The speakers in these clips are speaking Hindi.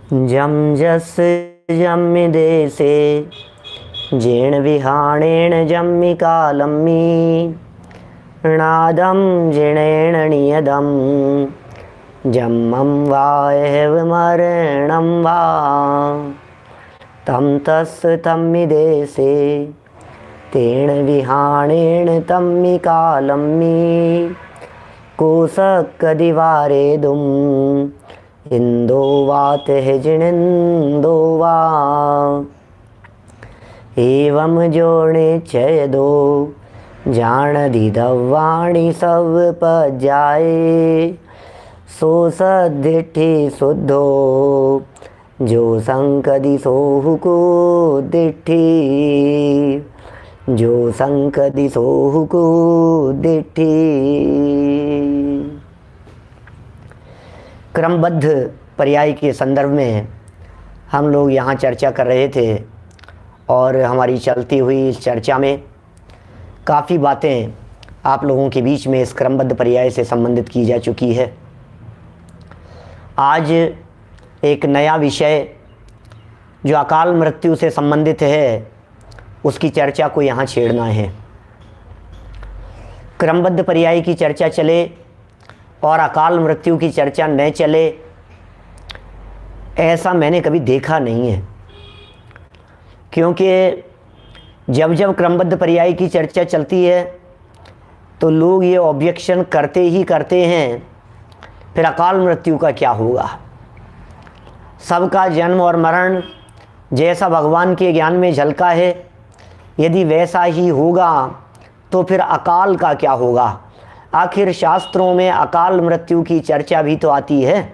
जम जस जम्मि देशे जीर्ण विहाणेन जम्मि कालम्मि नादम जिणेण नियदम जम्मं वा एव मरणं वा तम तस् तम्मि देशे तेन विहाणेन तम्मि कालम्मि कोसकदिवारेदुम् इंदो वा तेजिणिंदो वा एवं जोनिच्छेदो जानदिदवाणी सब पजाए सो सदिठि शुद्धो जो संकदि सोहुको दिठि जो संकदि सोहुको दिठि। क्रमबद्ध पर्याय के संदर्भ में हम लोग यहाँ चर्चा कर रहे थे और हमारी चलती हुई इस चर्चा में काफ़ी बातें आप लोगों के बीच में इस क्रमबद्ध पर्याय से संबंधित की जा चुकी है। आज एक नया विषय जो अकाल मृत्यु से संबंधित है उसकी चर्चा को यहाँ छेड़ना है। क्रमबद्ध पर्याय की चर्चा चले और अकाल मृत्यु की चर्चा न चले, ऐसा मैंने कभी देखा नहीं है। क्योंकि जब जब क्रमबद्ध पर्याय की चर्चा चलती है तो लोग ये ऑब्जेक्शन करते ही करते हैं, फिर अकाल मृत्यु का क्या होगा। सबका जन्म और मरण जैसा भगवान के ज्ञान में झलका है, यदि वैसा ही होगा तो फिर अकाल का क्या होगा। आखिर शास्त्रों में अकाल मृत्यु की चर्चा भी तो आती है,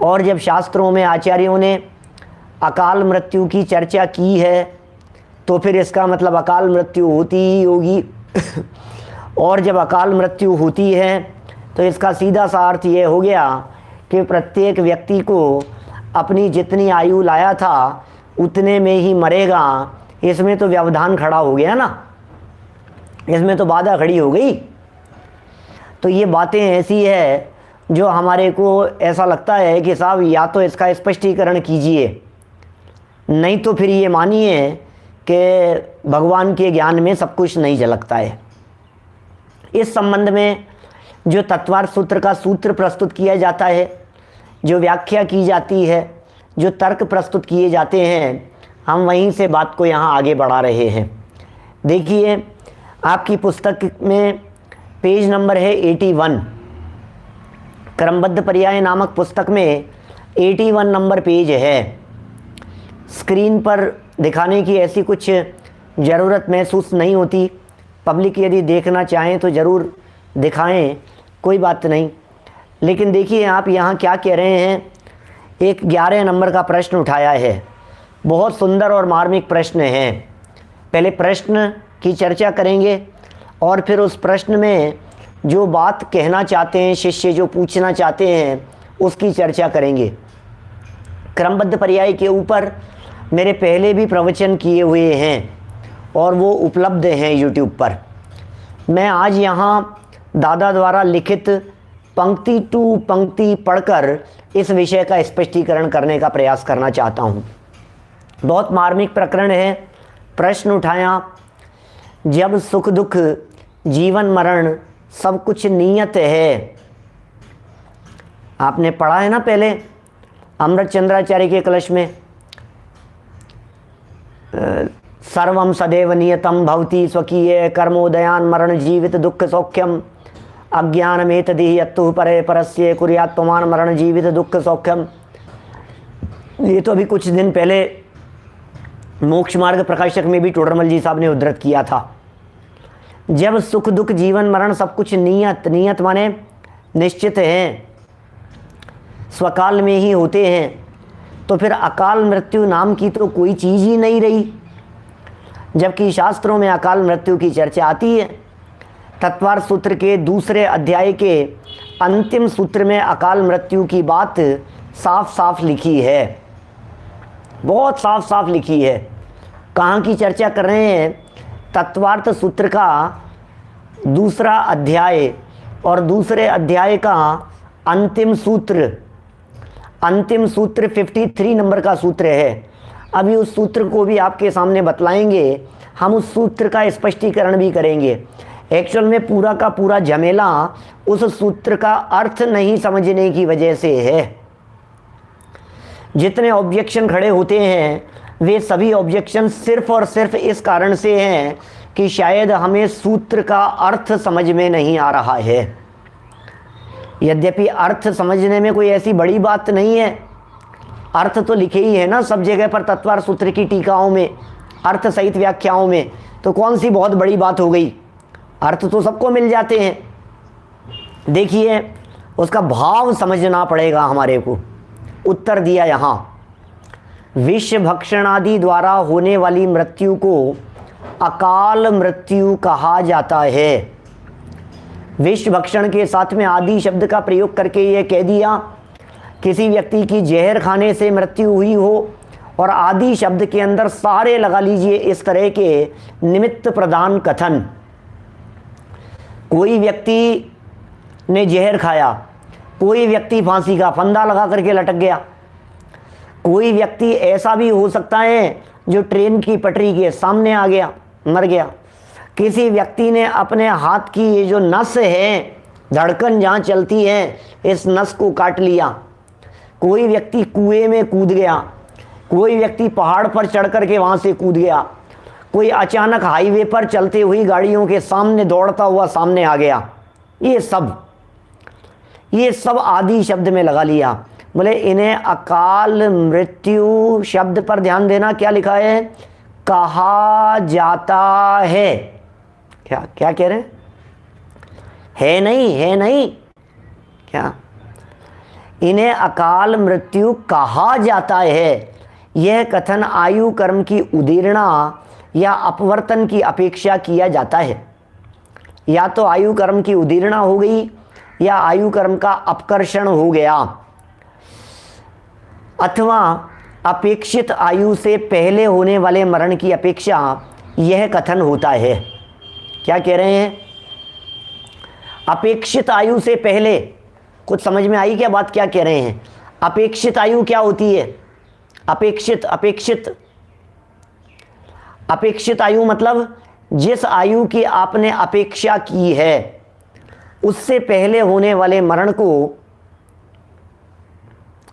और जब शास्त्रों में आचार्यों ने अकाल मृत्यु की चर्चा की है तो फिर इसका मतलब अकाल मृत्यु होती ही होगी। और जब अकाल मृत्यु होती है तो इसका सीधा सा अर्थ ये हो गया कि प्रत्येक व्यक्ति को अपनी जितनी आयु लाया था उतने में ही मरेगा। इसमें तो व्यवधान खड़ा हो गया ना, इसमें तो बाधा खड़ी हो गई। तो ये बातें ऐसी है जो हमारे को ऐसा लगता है कि साहब या तो इसका स्पष्टीकरण कीजिए, नहीं तो फिर ये मानिए कि भगवान के ज्ञान में सब कुछ नहीं झलकता है। इस संबंध में जो तत्वार्थ सूत्र का सूत्र प्रस्तुत किया जाता है, जो व्याख्या की जाती है, जो तर्क प्रस्तुत किए जाते हैं, हम वहीं से बात को यहाँ आगे बढ़ा रहे हैं। देखिए, आपकी पुस्तक में पेज नंबर है 81, क्रमबद्ध पर्याय नामक पुस्तक में 81 नंबर पेज है। स्क्रीन पर दिखाने की ऐसी कुछ ज़रूरत महसूस नहीं होती। पब्लिक यदि देखना चाहें तो ज़रूर दिखाएं, कोई बात नहीं। लेकिन देखिए आप यहाँ क्या कह रहे हैं। एक 11 नंबर का प्रश्न उठाया है, बहुत सुंदर और मार्मिक प्रश्न है। पहले प्रश्न की चर्चा करेंगे और फिर उस प्रश्न में जो बात कहना चाहते हैं शिष्य, जो पूछना चाहते हैं, उसकी चर्चा करेंगे। क्रमबद्ध पर्याय के ऊपर मेरे पहले भी प्रवचन किए हुए हैं और वो उपलब्ध हैं यूट्यूब पर। मैं आज यहाँ दादा द्वारा लिखित पंक्ति टू पंक्ति पढ़कर इस विषय का स्पष्टीकरण करने का प्रयास करना चाहता हूँ। बहुत मार्मिक प्रकरण है। प्रश्न उठाया, जब सुख दुख जीवन मरण सब कुछ नियत है। आपने पढ़ा है ना पहले अमृत चंद्राचार्य के कलश में, सर्वम सदैव नियतम भवति स्वकीय कर्मोदयान मरण जीवित दुख सौख्यम अज्ञानमेतदिहि यत्तु परे परस्य कुर्यात् पुमान मरण जीवित दुख सौख्यम। ये तो अभी कुछ दिन पहले मोक्ष मार्ग प्रकाशक में भी टोडरमल जी साहब ने उद्धृत किया था। जब सुख दुख जीवन मरण सब कुछ नियत, नियत माने निश्चित हैं, स्वकाल में ही होते हैं, तो फिर अकाल मृत्यु नाम की तो कोई चीज़ ही नहीं रही। जबकि शास्त्रों में अकाल मृत्यु की चर्चा आती है। तत्वार्थ सूत्र के दूसरे अध्याय के अंतिम सूत्र में अकाल मृत्यु की बात साफ साफ लिखी है, बहुत साफ साफ लिखी है। कहाँ की चर्चा कर रहे हैं? तत्वार्थ सूत्र का दूसरा अध्याय और दूसरे अध्याय का अंतिम सूत्र। अंतिम सूत्र 53 नंबर का सूत्र है। अभी उस सूत्र को भी आपके सामने बतलाएंगे, हम उस सूत्र का स्पष्टीकरण भी करेंगे। एक्चुअल में पूरा का पूरा झमेला उस सूत्र का अर्थ नहीं समझने की वजह से है। जितने ऑब्जेक्शन खड़े होते हैं वे सभी ऑब्जेक्शन सिर्फ और सिर्फ इस कारण से हैं कि शायद हमें सूत्र का अर्थ समझ में नहीं आ रहा है। यद्यपि अर्थ समझने में कोई ऐसी बड़ी बात नहीं है, अर्थ तो लिखे ही है ना सब जगह पर तत्वार सूत्र की टीकाओं में, अर्थ सहित व्याख्याओं में, तो कौन सी बहुत बड़ी बात हो गई, अर्थ तो सबको मिल जाते हैं। देखिए उसका भाव समझना पड़ेगा हमारे को। उत्तर दिया यहाँ, विष भक्षण आदि द्वारा होने वाली मृत्यु को अकाल मृत्यु कहा जाता है। विष भक्षण के साथ में आदि शब्द का प्रयोग करके ये कह दिया किसी व्यक्ति की जहर खाने से मृत्यु हुई हो, और आदि शब्द के अंदर सारे लगा लीजिए इस तरह के निमित्त प्रदान कथन। कोई व्यक्ति ने जहर खाया, कोई व्यक्ति फांसी का फंदा लगा करके लटक गया, कोई व्यक्ति ऐसा भी हो सकता है जो ट्रेन की पटरी के सामने आ गया, मर गया, किसी व्यक्ति ने अपने हाथ की ये जो नस है, धड़कन जहाँ चलती है, इस नस को काट लिया, कोई व्यक्ति कुएं में कूद गया, कोई व्यक्ति पहाड़ पर चढ़ करके वहाँ से कूद गया, कोई अचानक हाईवे पर चलते हुई गाड़ियों के सामने दौड़ता हुआ सामने आ गया। ये सब आदि शब्द में लगा लिया। बोले इन्हें अकाल मृत्यु शब्द पर ध्यान देना, क्या लिखा है, कहा जाता है। क्या क्या कह रहे हैं, है नहीं क्या, इन्हें अकाल मृत्यु कहा जाता है। यह कथन आयु कर्म की उदीर्णा या अपवर्तन की अपेक्षा किया जाता है। या तो आयु कर्म की उदीर्णा हो गई या आयु कर्म का अपकर्षण हो गया, अथवा अपेक्षित आयु से पहले होने वाले मरण की अपेक्षा यह कथन होता है। क्या कह रहे हैं, अपेक्षित आयु से पहले, कुछ समझ में आई क्या बात, क्या कह रहे हैं। अपेक्षित आयु क्या होती है, अपेक्षित आयु मतलब जिस आयु की आपने अपेक्षा की है उससे पहले होने वाले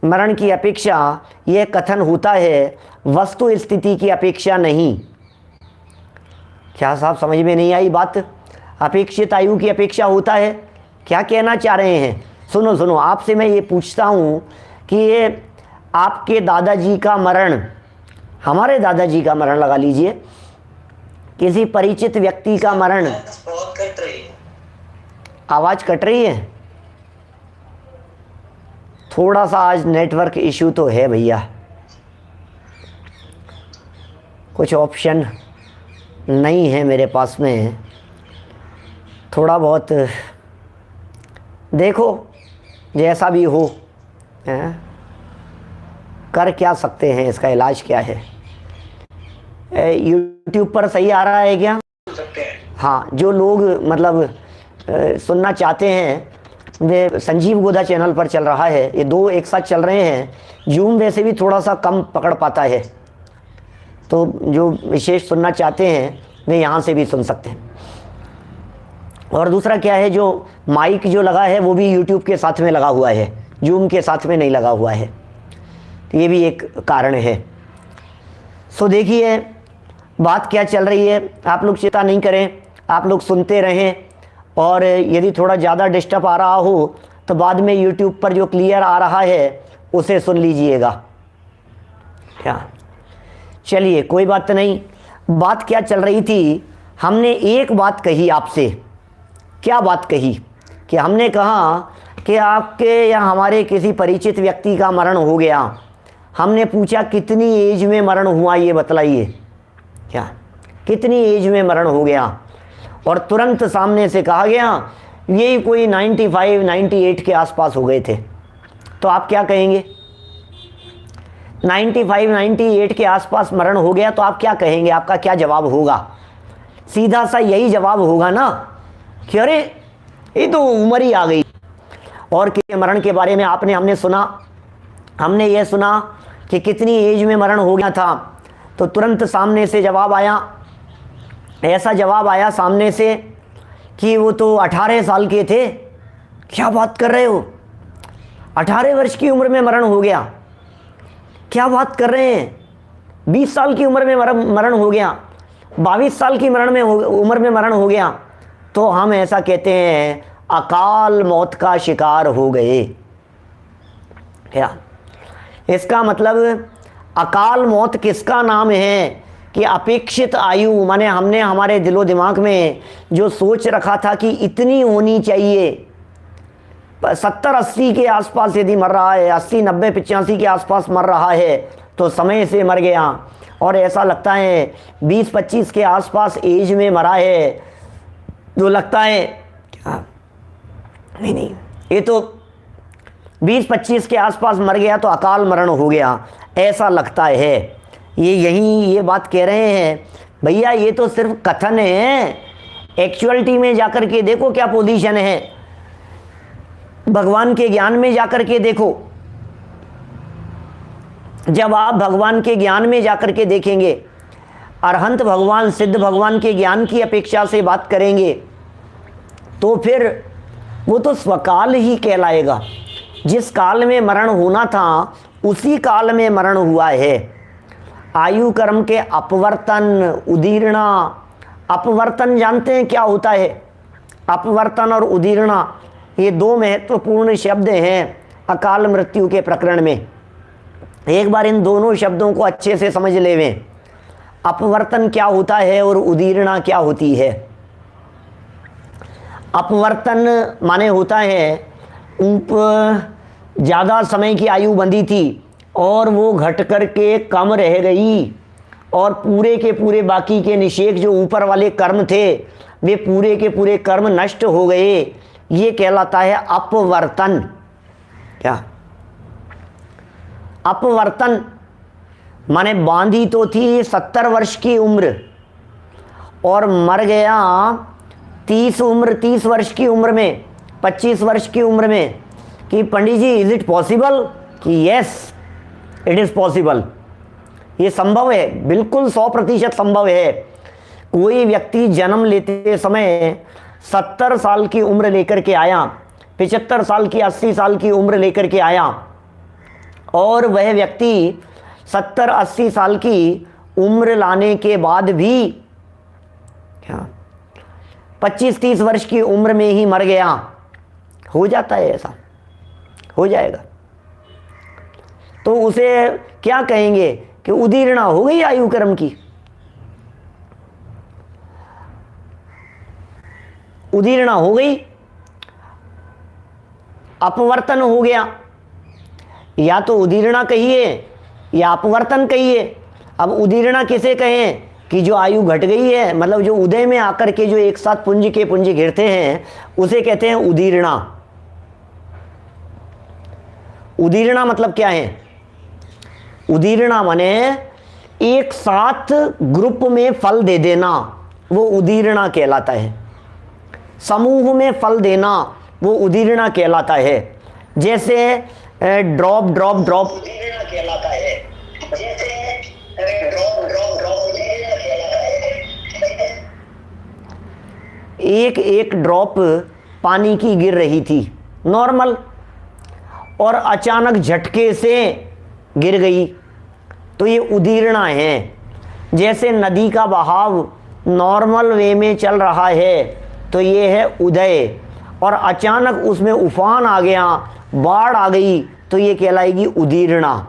मरण की अपेक्षा यह कथन होता है, वस्तु स्थिति की अपेक्षा नहीं। क्या साहब समझ में नहीं आई बात, अपेक्षित आयु की अपेक्षा होता है, क्या कहना चाह रहे हैं। सुनो आपसे मैं ये पूछता हूँ कि ये आपके दादाजी का मरण, हमारे दादाजी का मरण लगा लीजिए, किसी परिचित व्यक्ति का मरण, बहुत कट रही है, आवाज कट रही है, थोड़ा सा आज नेटवर्क इशू तो है भैया, कुछ ऑप्शन नहीं है मेरे पास में, थोड़ा बहुत देखो जैसा भी हो, कर क्या सकते हैं, इसका इलाज क्या है। यूट्यूब पर सही आ रहा है क्या, हाँ, जो लोग मतलब सुनना चाहते हैं वे संजीव गोदा चैनल पर चल रहा है, ये दो एक साथ चल रहे हैं। जूम वैसे भी थोड़ा सा कम पकड़ पाता है, तो जो विशेष सुनना चाहते हैं वे यहाँ से भी सुन सकते हैं। और दूसरा क्या है, जो माइक जो लगा है वो भी यूट्यूब के साथ में लगा हुआ है, जूम के साथ में नहीं लगा हुआ है, तो ये भी एक कारण है। सो देखिए बात क्या चल रही है, आप लोग चिंता नहीं करें, आप लोग सुनते रहें, और यदि थोड़ा ज़्यादा डिस्टर्ब आ रहा हो तो बाद में यूट्यूब पर जो क्लियर आ रहा है उसे सुन लीजिएगा। क्या, चलिए कोई बात नहीं। बात क्या चल रही थी, हमने एक बात कही आपसे, क्या बात कही कि हमने कहा कि आपके या हमारे किसी परिचित व्यक्ति का मरण हो गया, हमने पूछा कितनी एज में मरण हुआ ये बतलाइए, क्या कितनी एज में मरण हो गया, और तुरंत सामने से कहा गया यही कोई 95-98 के आसपास हो गए थे। तो आप क्या कहेंगे, 95-98 के आसपास मरण हो गया तो आप क्या कहेंगे, आपका क्या जवाब होगा। सीधा सा यही जवाब होगा ना कि अरे ये तो उम्र ही आ गई। और के मरण के बारे में हमने सुना हमने ये सुना कि कितनी एज में मरण हो गया था, तो तुरंत सामने से जवाब आया, ऐसा जवाब आया सामने से कि वो तो 18 साल के थे। क्या बात कर रहे हो, 18 वर्ष की उम्र में मरण हो गया, क्या बात कर रहे हैं, 20 साल की उम्र में मरण हो गया, 22 साल की उम्र में मरण हो गया। तो हम ऐसा कहते हैं अकाल मौत का शिकार हो गए। क्या इसका मतलब अकाल मौत किसका नाम है कि अपेक्षित आयु, माने हमने हमारे दिलो दिमाग में जो सोच रखा था कि इतनी होनी चाहिए, 70-80 के आसपास यदि मर रहा है, 80-90-85 के आसपास मर रहा है तो समय से मर गया, और ऐसा लगता है 20-25 के आसपास एज में मरा है तो लगता है क्या, नहीं ये तो 20-25 के आसपास मर गया तो अकाल मरण हो गया, ऐसा लगता है। ये बात कह रहे हैं भैया, ये तो सिर्फ कथन है, एक्चुअलिटी में जाकर के देखो क्या पोजीशन है, भगवान के ज्ञान में जाकर के देखो। जब आप भगवान के ज्ञान में जाकर के देखेंगे, अरहंत भगवान, सिद्ध भगवान के ज्ञान की अपेक्षा से बात करेंगे, तो फिर वो तो स्वकाल ही कहलाएगा। जिस काल में मरण होना था उसी काल में मरण हुआ है। आयु कर्म के अपवर्तन, उदीर्णा, अपवर्तन जानते हैं क्या होता है? अपवर्तन और उदीर्णा ये दो महत्वपूर्ण शब्द हैं अकाल मृत्यु के प्रकरण में। एक बार इन दोनों शब्दों को अच्छे से समझ लेवें, अपवर्तन क्या होता है और उदीर्णा क्या होती है। अपवर्तन माने होता है ज़्यादा समय की आयु बंधी थी और वो घट कर के कम रह गई, और पूरे के पूरे बाकी के निषेक जो ऊपर वाले कर्म थे वे पूरे के पूरे कर्म नष्ट हो गए, ये कहलाता है अपवर्तन। क्या अपवर्तन माने बांधी तो थी 70 वर्ष की उम्र और मर गया 30 वर्ष की उम्र में, 25 वर्ष की उम्र में, कि पंडित जी इज इट पॉसिबल? कि यस इट इज़ पॉसिबल, ये संभव है, बिल्कुल 100% संभव है। कोई व्यक्ति जन्म लेते समय 70 साल की उम्र लेकर के आया, 75 साल की, 80 साल की उम्र लेकर के आया, और वह व्यक्ति 70-80 साल की उम्र लाने के बाद भी क्या 25-30 वर्ष की उम्र में ही मर गया, हो जाता है, ऐसा हो जाएगा। तो उसे क्या कहेंगे कि उदीर्णा हो गई आयु कर्म की, उदीर्णा हो गई, अपवर्तन हो गया। या तो उदीर्णा कहिए या अपवर्तन कहिए। अब उदीर्णा किसे कहें कि जो आयु घट गई है, मतलब जो उदय में आकर के जो एक साथ पुंज के पुंज गिरते हैं उसे कहते हैं उदीर्णा। उदीर्णा मतलब क्या है? उदीर्णा माने एक साथ ग्रुप में फल दे देना, वो उदीर्णा कहलाता है। समूह में फल देना वो उदीर्णा कहलाता है। जैसे ड्रॉप ड्रॉप ड्रॉप उदीर्णा कहलाता है। जैसे ड्रॉप ड्रॉप ड्रॉप उदीर्णा कहलाता है। एक एक ड्रॉप पानी की गिर रही थी नॉर्मल, और अचानक झटके से गिर गई, तो ये उदीर्णा है। जैसे नदी का बहाव नॉर्मल वे में चल रहा है तो ये है उदय, और अचानक उसमें उफान आ गया, बाढ़ आ गई, तो ये कहलाएगी उदीर्णा।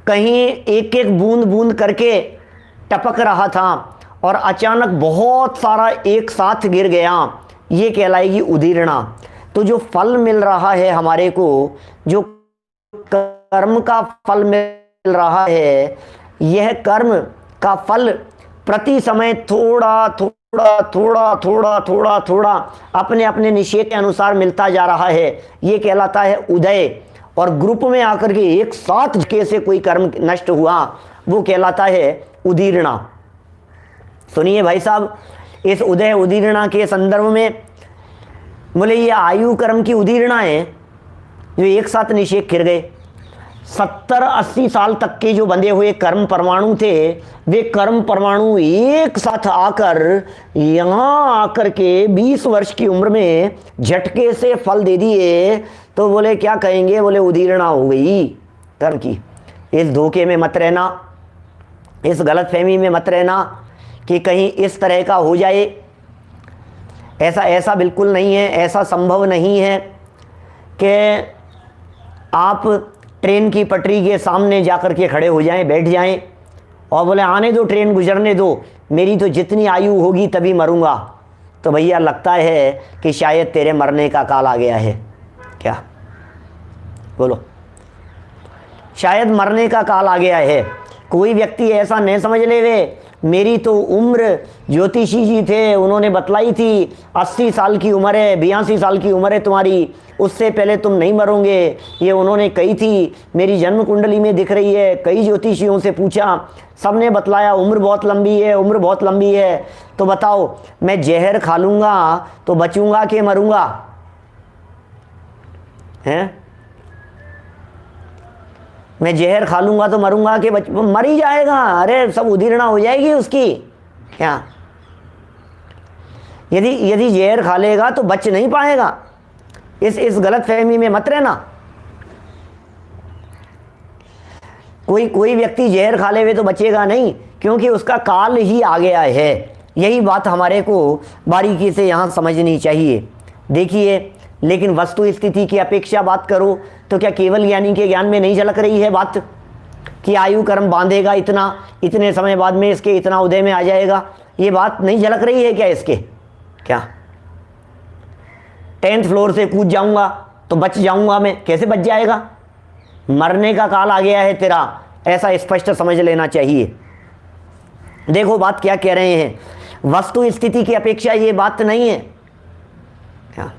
कहीं एक एक बूंद बूंद करके टपक रहा था और अचानक बहुत सारा एक साथ गिर गया, ये कहलाएगी उदीर्णा। तो जो फल मिल रहा है हमारे को, जो कर्म का फल मिल रहा है, यह कर्म का फल प्रति समय थोड़ा थोड़ा थोड़ा थोड़ा थोड़ा थोड़ा अपने अपने निश्चय के अनुसार मिलता जा रहा है, ये कहलाता है उदय। और ग्रुप में आकर के एक साथ कैसे कोई कर्म नष्ट हुआ, वो कहलाता है उदीर्णा। सुनिए भाई साहब, इस उदय उदीर्णा के संदर्भ में बोले ये आयु कर्म की उदीर्णा है, जो एक साथ निषेक गिर गए। 70-80 साल तक के जो बंधे हुए कर्म परमाणु थे, वे कर्म परमाणु एक साथ आकर यहाँ आकर के 20 वर्ष की उम्र में झटके से फल दे दिए। तो बोले क्या कहेंगे, बोले उदीर्णा हो गई कर्म की। इस धोखे में मत रहना, इस गलतफहमी में मत रहना कि कहीं इस तरह का हो जाए। ऐसा बिल्कुल नहीं है, ऐसा संभव नहीं है कि आप ट्रेन की पटरी के सामने जाकर के खड़े हो जाएं, बैठ जाएं और बोले आने दो, ट्रेन गुजरने दो, मेरी तो जितनी आयु होगी तभी मरूंगा। तो भैया लगता है कि शायद तेरे मरने का काल आ गया है। क्या बोलो, शायद मरने का काल आ गया है। कोई व्यक्ति ऐसा नहीं समझ ले वे मेरी तो उम्र, ज्योतिषी जी थे उन्होंने बतलाई थी 80 साल की उम्र है, 82 साल की उम्र है तुम्हारी, उससे पहले तुम नहीं मरोगे, ये उन्होंने कही थी, मेरी जन्म कुंडली में दिख रही है। कई ज्योतिषियों से पूछा, सबने बतलाया उम्र बहुत लंबी है, उम्र बहुत लंबी है। तो बताओ मैं जहर खा लूँगा तो बचूंगा कि मरूंगा? हैं, मैं जहर खा लूंगा तो मरूंगा कि मर ही जाएगा? अरे सब उदीर्णा हो जाएगी उसकी। क्या यदि जहर खा लेगा तो बच नहीं पाएगा? इस गलत फहमी में मत रहना। कोई व्यक्ति जहर खा ले तो बचेगा नहीं, क्योंकि उसका काल ही आ गया है। यही बात हमारे को बारीकी से यहाँ समझनी चाहिए। देखिए, लेकिन वस्तु स्थिति की अपेक्षा बात करो तो क्या केवल ज्ञानी के ज्ञान में नहीं झलक रही है बात कि आयु कर्म बांधेगा इतना, इतने समय बाद में इसके इतना उदय में आ जाएगा? ये बात नहीं झलक रही है क्या इसके? क्या 10th फ्लोर से कूद जाऊंगा तो बच जाऊंगा मैं? कैसे बच जाएगा? मरने का काल आ गया है तेरा, ऐसा स्पष्ट समझ लेना चाहिए। देखो बात क्या कह रहे हैं, वस्तु स्थिति की अपेक्षा ये बात नहीं है। क्या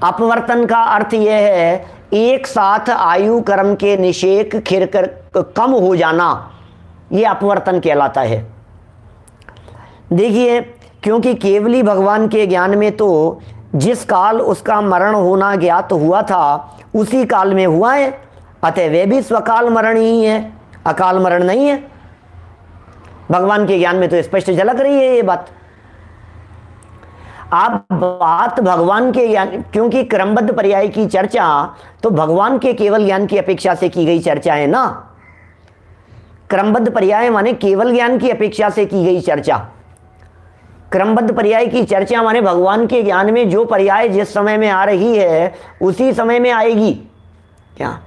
अपवर्तन का अर्थ यह है एक साथ आयु कर्म के निषेक खिर कर कम हो जाना, यह अपवर्तन कहलाता है। देखिए, क्योंकि केवली भगवान के ज्ञान में तो जिस काल उसका मरण होना ज्ञात हुआ था उसी काल में हुआ है, अतः वे भी स्वकाल मरण ही है, अकाल मरण नहीं है। भगवान के ज्ञान में तो स्पष्ट झलक रही है ये बात। आप बात भगवान के ज्ञान, क्योंकि क्रमबद्ध पर्याय की चर्चा तो भगवान के केवल ज्ञान की अपेक्षा से की गई चर्चा है ना। क्रमबद्ध पर्याय माने केवल ज्ञान की अपेक्षा से की गई चर्चा। क्रमबद्ध पर्याय की चर्चा माने भगवान के ज्ञान में जो पर्याय जिस समय में आ रही है उसी समय में आएगी। क्या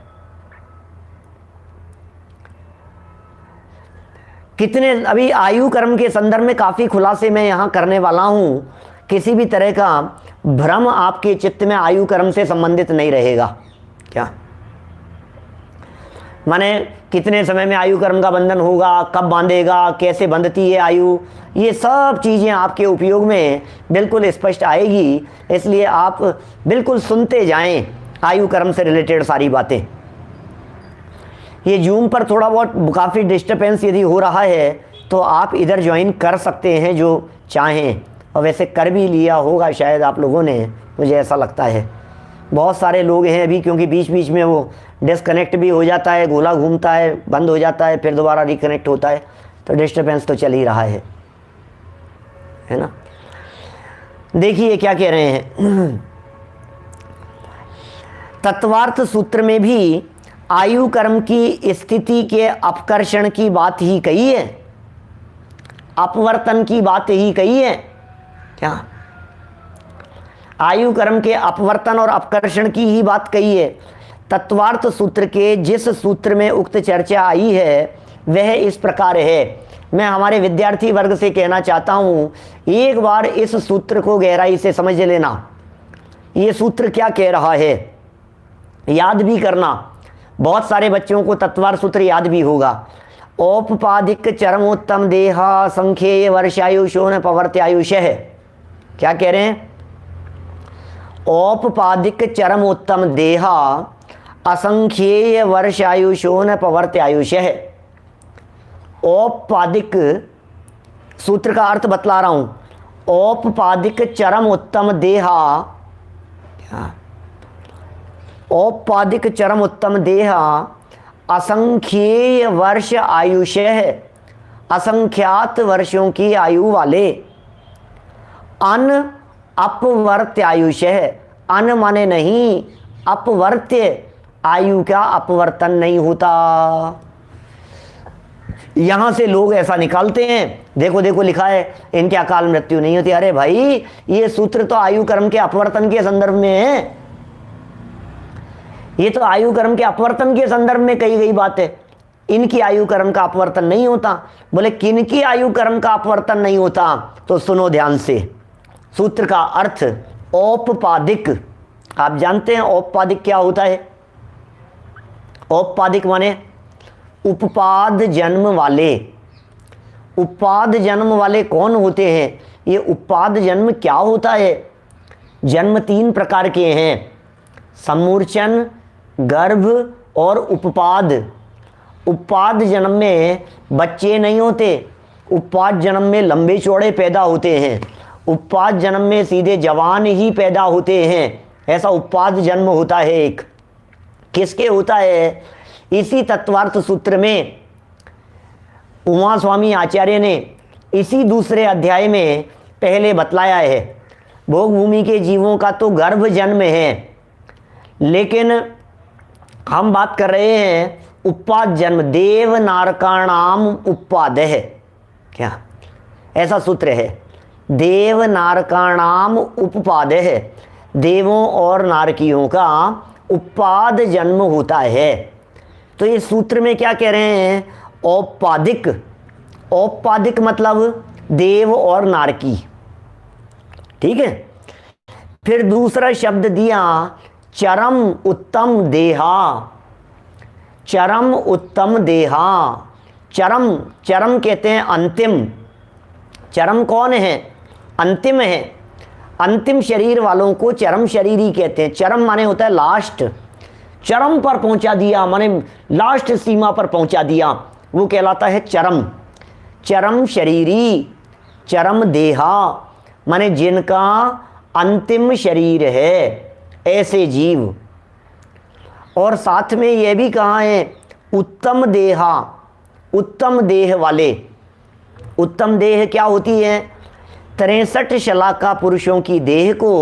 कितने अभी आयु कर्म के संदर्भ में काफी खुलासे मैं यहां करने वाला हूं। किसी भी तरह का भ्रम आपके चित्त में आयु कर्म से संबंधित नहीं रहेगा। क्या माने कितने समय में आयु कर्म का बंधन होगा, कब बांधेगा, कैसे बंधती है आयु, ये सब चीज़ें आपके उपयोग में बिल्कुल स्पष्ट आएगी। इसलिए आप बिल्कुल सुनते जाएं आयु कर्म से रिलेटेड सारी बातें। ये जूम पर थोड़ा बहुत काफ़ी डिस्टर्बेंस यदि हो रहा है तो आप इधर ज्वाइन कर सकते हैं जो चाहें, और वैसे कर भी लिया होगा शायद आप लोगों ने, मुझे ऐसा लगता है। बहुत सारे लोग हैं अभी, क्योंकि बीच बीच में वो डिस्कनेक्ट भी हो जाता है, गोला घूमता है, बंद हो जाता है, फिर दोबारा रिकनेक्ट होता है, तो डिस्टर्बेंस तो चल ही रहा है ना। देखिए क्या कह रहे हैं, तत्वार्थ सूत्र में भी आयु कर्म की स्थिति के अपकर्षण की बात ही कही है, अपवर्तन की बात ही कही है। क्या आयु कर्म के अपवर्तन और अपकर्षण की ही बात कही है। तत्वार्थ सूत्र के जिस सूत्र में उक्त चर्चा आई है वह इस प्रकार है। मैं हमारे विद्यार्थी वर्ग से कहना चाहता हूं, एक बार इस सूत्र को गहराई से समझ लेना। ये सूत्र क्या कह रहा है याद भी करना। बहुत सारे बच्चों को तत्वार्थ सूत्र याद भी होगा। औपपादिक चरमोत्तम देहा संख्येय वर्षायुषोन पवर्त्यायुषः। क्या कह रहे हैं, औपपादिक चरमोत्तम देहा असंख्येय वर्षायुषोन पवर्त्यायुषः। औपपादिक सूत्र का अर्थ बतला रहा हूं। औपपादिक चरम उत्तम देहा औपाधिक चरम उत्तम देह असंख्येय वर्ष आयुष्य, असंख्यात वर्षों की आयु वाले। अन अपवर्त्य आयुष्य, अन माने नहीं, अपवर्त्य आयु का अपवर्तन नहीं होता। यहां से लोग ऐसा निकालते हैं, देखो देखो लिखा है इनके अकाल मृत्यु नहीं होती। अरे भाई ये सूत्र तो आयु कर्म के अपवर्तन के संदर्भ में है, ये तो आयु कर्म के अपवर्तन के संदर्भ में कही गई बात है। इनकी आयु कर्म का अपवर्तन नहीं होता। बोले किनकी आयु कर्म का अपवर्तन नहीं होता? तो सुनो ध्यान से, सूत्र का अर्थ औपपादिक। आप जानते हैं औपपादिक क्या होता है? औपपादिक माने उपपाद जन्म वाले। उपपाद जन्म वाले कौन होते हैं? ये उपपाद जन्म क्या होता है? जन्म 3 प्रकार के हैं, सम्मूर्छन, गर्भ और उपपाद। उपपाद जन्म में बच्चे नहीं होते, उपपाद जन्म में लंबे चौड़े पैदा होते हैं, उपपाद जन्म में सीधे जवान ही पैदा होते हैं। ऐसा उपपाद जन्म होता है एक। किसके होता है? इसी तत्वार्थ सूत्र में उमा स्वामी आचार्य ने इसी दूसरे अध्याय में पहले बतलाया है। भोग भूमि के जीवों का तो गर्भ जन्म है, लेकिन हम बात कर रहे हैं उपपाद जन्म। देव नारकाणाम उपपाद है, क्या ऐसा सूत्र है? देव नारकाणाम उपपाद है, देवों और नारकियों का उपपाद जन्म होता है। तो ये सूत्र में क्या कह रहे हैं? औपपादिक। औपपादिक मतलब देव और नारकी, ठीक है। फिर दूसरा शब्द दिया चरम उत्तम देहा। चरम उत्तम देहा, चरम, चरम कहते हैं अंतिम। चरम कौन है? अंतिम है। अंतिम शरीर वालों को चरम शरीरी कहते हैं। चरम माने होता है लास्ट, चरम पर पहुंचा दिया, माने लास्ट सीमा पर पहुंचा दिया, वो कहलाता है चरम। चरम शरीरी, चरम देहा माने जिनका अंतिम शरीर है, ऐसे जीव। और साथ में यह भी कहा है उत्तम देहा, उत्तम देह वाले। उत्तम देह क्या होती है? 63 शलाका पुरुषों की देह को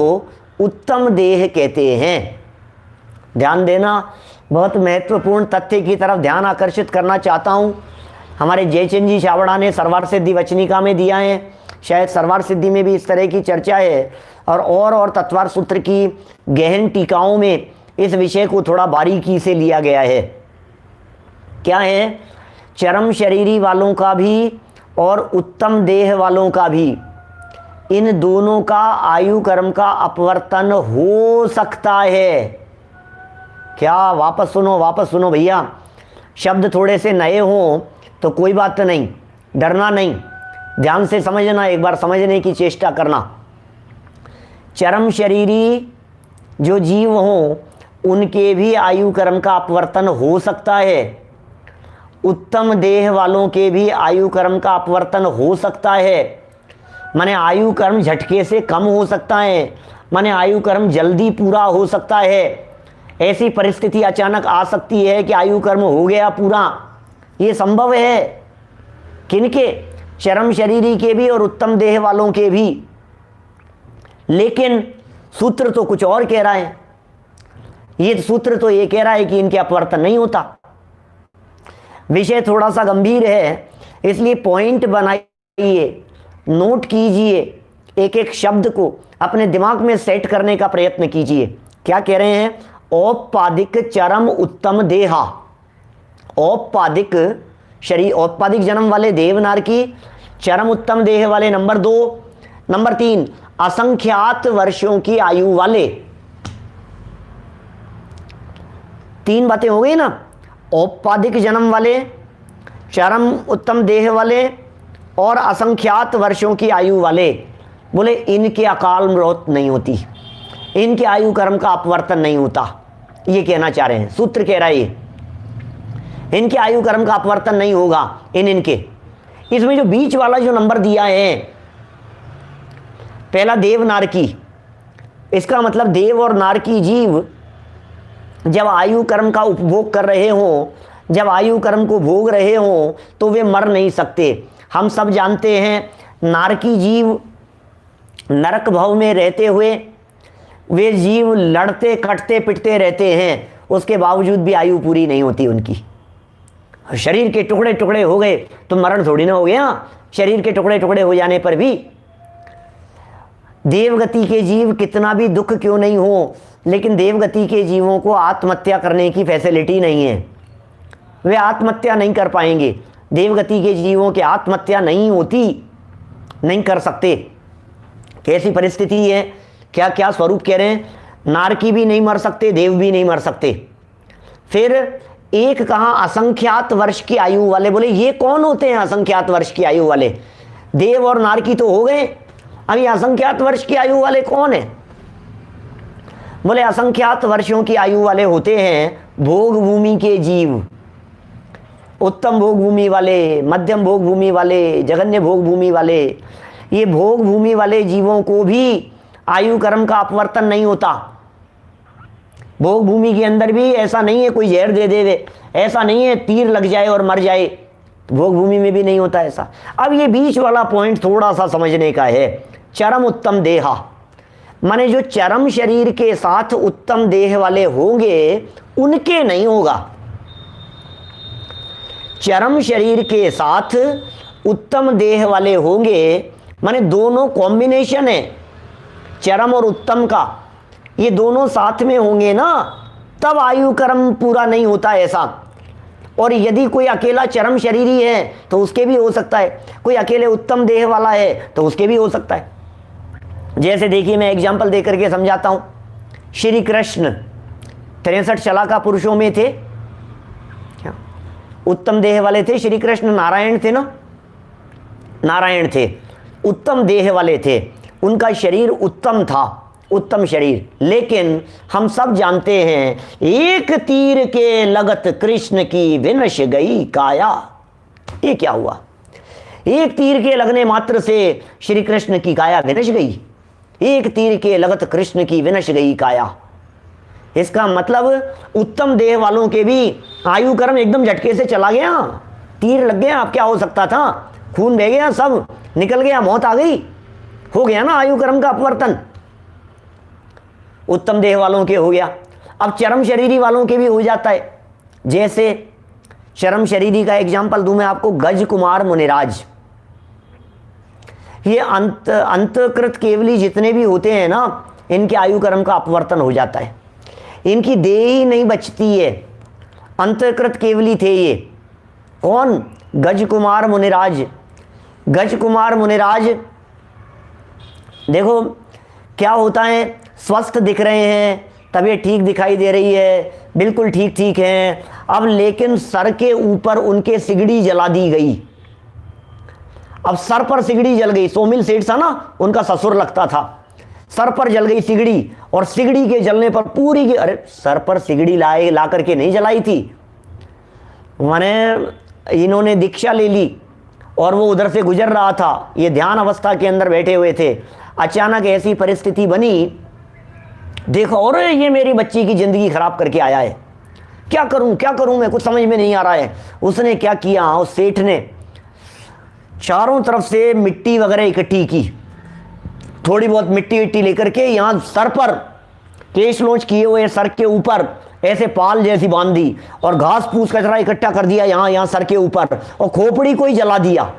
उत्तम देह कहते हैं। ध्यान देना, बहुत महत्वपूर्ण तथ्य की तरफ ध्यान आकर्षित करना चाहता हूँ। हमारे जयचंद जी छाबड़ा ने सरवार सिद्धि वचनिका में दिया है, शायद सरवार सिद्धि में भी इस तरह की चर्चा है, और तत्वार सूत्र की गहन टीकाओं में इस विषय को थोड़ा बारीकी से लिया गया है। क्या है? चरम शरीरी वालों का भी और उत्तम देह वालों का भी, इन दोनों का आयु कर्म का अपवर्तन हो सकता है। क्या? वापस सुनो भैया, शब्द थोड़े से नए हों तो कोई बात नहीं, डरना नहीं, ध्यान से समझना, एक बार समझने की चेष्टा करना। चरम शरीरी जो जीव हों उनके भी आयु कर्म का अपवर्तन हो सकता है। उत्तम देह वालों के भी आयु कर्म का अपवर्तन हो सकता है। माने आयु कर्म झटके से कम हो सकता है, माने आयु कर्म जल्दी पूरा हो सकता है। ऐसी परिस्थिति अचानक आ सकती है कि आयु कर्म हो गया पूरा, ये संभव है। किनके? चरम शरीरी के भी और उत्तम देह वालों के भी। लेकिन सूत्र तो कुछ और कह रहा है। ये सूत्र तो ये कह रहा है कि इनके अपवर्तन नहीं होता। विषय थोड़ा सा गंभीर है, इसलिए पॉइंट बनाइए, नोट कीजिए, एक एक शब्द को अपने दिमाग में सेट करने का प्रयत्न कीजिए। क्या कह रहे हैं? औपपादिक चरम उत्तम देहा। औपपादिक शरीर, औपपादिक जन्म वाले देवनार की, चरम उत्तम देह वाले नंबर 2, नंबर 3 असंख्यात वर्षों की आयु वाले। 3 बातें हो गई ना, औपपादिक जन्म वाले, चरम उत्तम देह वाले और असंख्यात वर्षों की आयु वाले। बोले इनके अकाल मौत नहीं होती, इनके आयु कर्म का अपवर्तन नहीं होता, ये कहना चाह रहे हैं। सूत्र कह रहा है ये, इनके आयु कर्म का अपवर्तन नहीं होगा इनके। इसमें जो बीच वाला जो नंबर दिया है, पहला देव नारकी, इसका मतलब देव और नारकी जीव जब आयु कर्म का उपभोग कर रहे हों, जब आयु कर्म को भोग रहे हों, तो वे मर नहीं सकते। हम सब जानते हैं नारकी जीव नरक भव में रहते हुए वे जीव लड़ते कटते पिटते रहते हैं, उसके बावजूद भी आयु पूरी नहीं होती उनकी। शरीर के टुकड़े टुकड़े हो गए तो मरण थोड़ी ना हो गया, शरीर के टुकड़े टुकड़े हो जाने पर भी। देवगति के जीव कितना भी दुख क्यों नहीं हो, लेकिन देवगति के जीवों को आत्महत्या करने की फैसिलिटी नहीं है, वे आत्महत्या नहीं कर पाएंगे। देवगति के जीवों की आत्महत्या नहीं होती, नहीं कर सकते। कैसी परिस्थिति है, क्या क्या स्वरूप कह रहे हैं, नारकी भी नहीं मर सकते, देव भी नहीं मर सकते। फिर एक कहा असंख्यात वर्ष की आयु वाले, बोले ये कौन होते हैं असंख्यात वर्ष की आयु वाले? देव और नारकी तो हो गए, अब ये असंख्यात वर्ष की आयु वाले कौन है? बोले असंख्यात वर्षों की आयु वाले होते हैं भोग भूमि के जीव, उत्तम भोग भूमि वाले, मध्यम भोग भूमि वाले, जघन्य भोग भूमि वाले। ये भोग भूमि वाले जीवों को भी आयु कर्म का अपवर्तन नहीं होता। भोग भूमि के अंदर भी ऐसा नहीं है कोई जहर दे दे, ऐसा नहीं है तीर लग जाए और मर जाए, भोग भूमि में भी नहीं होता ऐसा। अब ये बीच वाला पॉइंट थोड़ा सा समझने का है। चरम उत्तम देहा, माने जो चरम शरीर के साथ उत्तम देह वाले होंगे उनके नहीं होगा। चरम शरीर के साथ उत्तम देह वाले होंगे, माने दोनों कॉम्बिनेशन है चरम और उत्तम का, ये दोनों साथ में होंगे ना, तब आयु कर्म पूरा नहीं होता ऐसा। और यदि कोई अकेला चरम शरीरी है तो उसके भी हो सकता है, कोई अकेले उत्तम देह वाला है तो उसके भी हो सकता है। जैसे देखिए मैं एग्जांपल दे करके समझाता हूं। श्री कृष्ण 63 शलाका पुरुषों में थे, उत्तम देह वाले थे। श्री कृष्ण नारायण थे ना, नारायण थे, उत्तम देह वाले थे, उनका शरीर उत्तम था, उत्तम शरीर। लेकिन हम सब जानते हैं एक तीर के लगत कृष्ण की विनश गई काया। ये क्या हुआ? एक तीर के लगने मात्र से श्री कृष्ण की काया विनश गई। एक तीर के लगत कृष्ण की विनश गई काया। इसका मतलब उत्तम देह वालों के भी आयु कर्म एकदम झटके से चला गया, तीर लग गया। अब क्या हो सकता था? खून बह गया, सब निकल गया, मौत आ गई, हो गया ना आयु कर्म का अपवर्तन। उत्तम देह वालों के हो गया। अब चरम शरीरी वालों के भी हो जाता है। जैसे चरम शरीरी का एग्जांपल दूं मैं आपको, गज कुमार मुनिराज। ये अंतकृत केवली जितने भी होते हैं ना, इनके आयु कर्म का अपवर्तन हो जाता है, इनकी देह ही नहीं बचती है। अंतकृत केवली थे ये। कौन? गज कुमार मुनिराज। गज कुमार मुनिराज देखो क्या होता है, स्वस्थ दिख रहे हैं, तबीयत ठीक दिखाई दे रही है, बिल्कुल ठीक ठीक हैं। अब लेकिन सर के ऊपर उनके सिगड़ी जला दी गई। अब सर पर सिगड़ी जल गई। सोमिल सेठ था ना, उनका ससुर लगता था। सर पर जल गई सिगड़ी, और सिगड़ी के जलने पर पूरी की, अरे सर पर सिगड़ी ला करके नहीं जलाई थी, माने इन्होंने दीक्षा ले ली और वो उधर से गुजर रहा था, ये ध्यान अवस्था के अंदर बैठे हुए थे। अचानक ऐसी परिस्थिति बनी, देखो और ये मेरी बच्ची की जिंदगी खराब करके आया है, क्या करूं मैं, कुछ समझ में नहीं आ रहा है। उसने क्या किया, उस सेठ ने चारों तरफ से मिट्टी वगैरह इकट्ठी की, थोड़ी बहुत मिट्टी विट्टी लेकर के यहाँ सर पर केश लॉन्च किए हुए सर के ऊपर ऐसे पाल जैसी बांध दी, और घास फूस कचरा इकट्ठा कर दिया यहाँ सर के ऊपर, और खोपड़ी को ही जला दिया।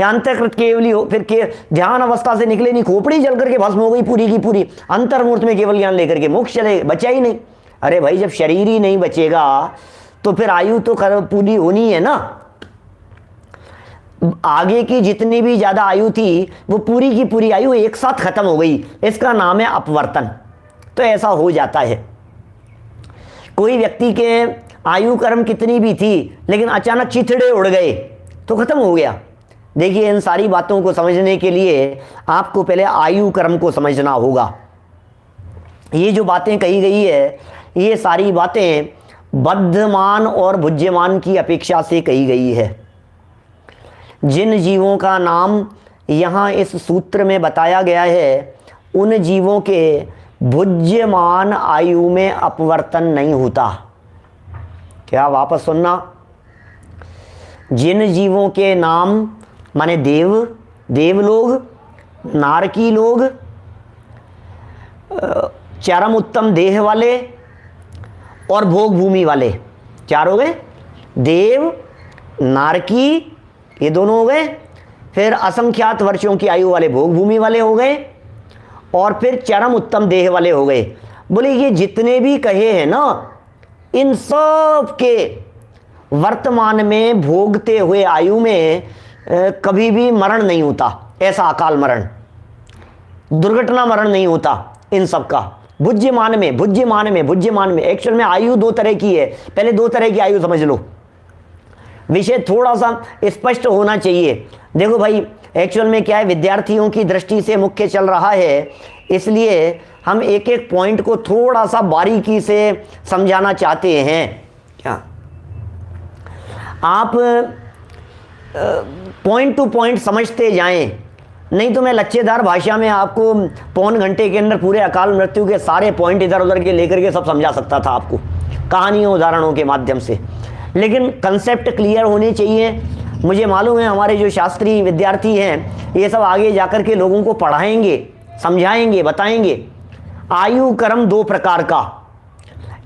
अंतर्कृत केवली हो, फिर के ध्यान अवस्था से निकले नहीं, खोपड़ी जल करके भस्म हो गई पूरी की पूरी। अंतर्मूर्त में केवल ज्ञान लेकर के मोक्ष चले, बचा ही नहीं। अरे भाई जब शरीर ही नहीं बचेगा तो फिर आयु तो पूरी होनी है ना। आगे की जितनी भी ज्यादा आयु थी वो पूरी की पूरी आयु एक साथ खत्म हो गई, इसका नाम है अपवर्तन। तो ऐसा हो जाता है। कोई व्यक्ति के आयु कर्म कितनी भी थी लेकिन अचानक चिथड़े उड़ गए तो खत्म हो गया। देखिए इन सारी बातों को समझने के लिए आपको पहले आयु कर्म को समझना होगा। ये जो बातें कही गई है ये सारी बातें बद्धमान और भुज्यमान की अपेक्षा से कही गई है। जिन जीवों का नाम यहाँ इस सूत्र में बताया गया है उन जीवों के भुज्यमान आयु में अपवर्तन नहीं होता। क्या वापस सुनना, जिन जीवों के नाम माने देवलोग, नारकी लोग, चरम उत्तम देह वाले और भोग भूमि वाले, चार हो गए, देव, नारकी, ये दोनों हो गए, फिर असंख्यात वर्षों की आयु वाले भोग भूमि वाले हो गए, और फिर चरम उत्तम देह वाले हो गए। बोले ये जितने भी कहे हैं ना, इन सब के वर्तमान में भोगते हुए आयु में कभी भी मरण नहीं होता, ऐसा अकाल मरण, दुर्घटना मरण नहीं होता इन सब का। भुज्यमान में एक्चुअल में आयु दो तरह की है। पहले दो तरह की आयु समझ लो, विषय थोड़ा सा स्पष्ट होना चाहिए। देखो भाई, एक्चुअल में क्या है, विद्यार्थियों की दृष्टि से मुख्य चल रहा है, इसलिए हम एक एक पॉइंट को थोड़ा सा बारीकी से समझाना चाहते हैं। क्या आप पॉइंट टू पॉइंट समझते जाएं, नहीं तो मैं लच्छेदार भाषा में आपको पौन घंटे के अंदर पूरे अकाल मृत्यु के सारे पॉइंट इधर उधर के लेकर के सब समझा सकता था आपको, कहानियों उदाहरणों के माध्यम से। लेकिन कंसेप्ट क्लियर होने चाहिए। मुझे मालूम है हमारे जो शास्त्री विद्यार्थी हैं, ये सब आगे जाकर के लोगों को पढ़ाएंगे, समझाएंगे, बताएंगे। आयु कर्म दो प्रकार का,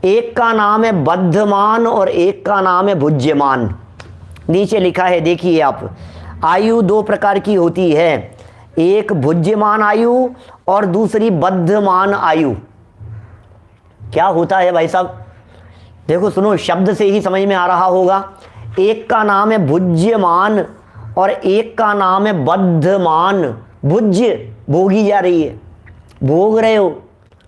एक का नाम है बद्धमान और एक का नाम है भुज्यमान। नीचे लिखा है, देखिए आप, आयु दो प्रकार की होती है, एक भुज्यमान आयु और दूसरी बद्धमान आयु। क्या होता है भाई साहब, देखो सुनो, शब्द से ही समझ में आ रहा होगा। एक का नाम है भुज्यमान और एक का नाम है बद्धमान। भुज्य भोगी जा रही है, भोग रहे हो,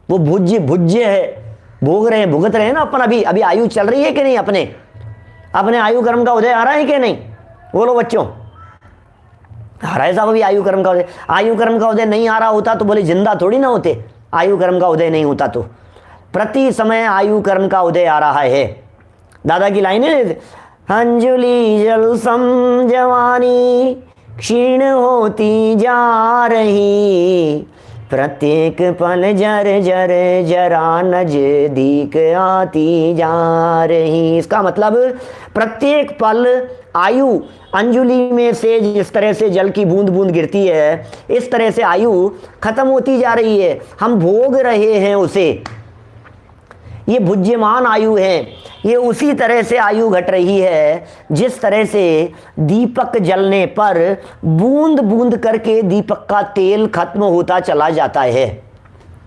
वो भुज्य है, भोग रहे हैं, भुगत रहे हैं ना अपन। अभी आयु चल रही है कि नहीं, अपने आयु कर्म का उदय आ रहा है कि नहीं, बोलो बच्चों, आ रहा है साहब। अभी आयु कर्म का उदय नहीं आ रहा होता तो बोले जिंदा थोड़ी ना होते, आयु कर्म का उदय नहीं होता तो। प्रति समय आयु कर्म का उदय आ रहा है। दादा की लाइनें, अंजुली जल सम जवानी क्षीण होती जा रही, प्रत्येक पल जर जर जरा नजदीक आती जा रही। इसका मतलब प्रत्येक पल आयु अंजुली में से जिस तरह से जल की बूंद बूंद गिरती है, इस तरह से आयु खत्म होती जा रही है, हम भोग रहे हैं उसे। ये भुज्यमान आयु है। ये उसी तरह से आयु घट रही है जिस तरह से दीपक जलने पर बूंद बूंद करके दीपक का तेल खत्म होता चला जाता है।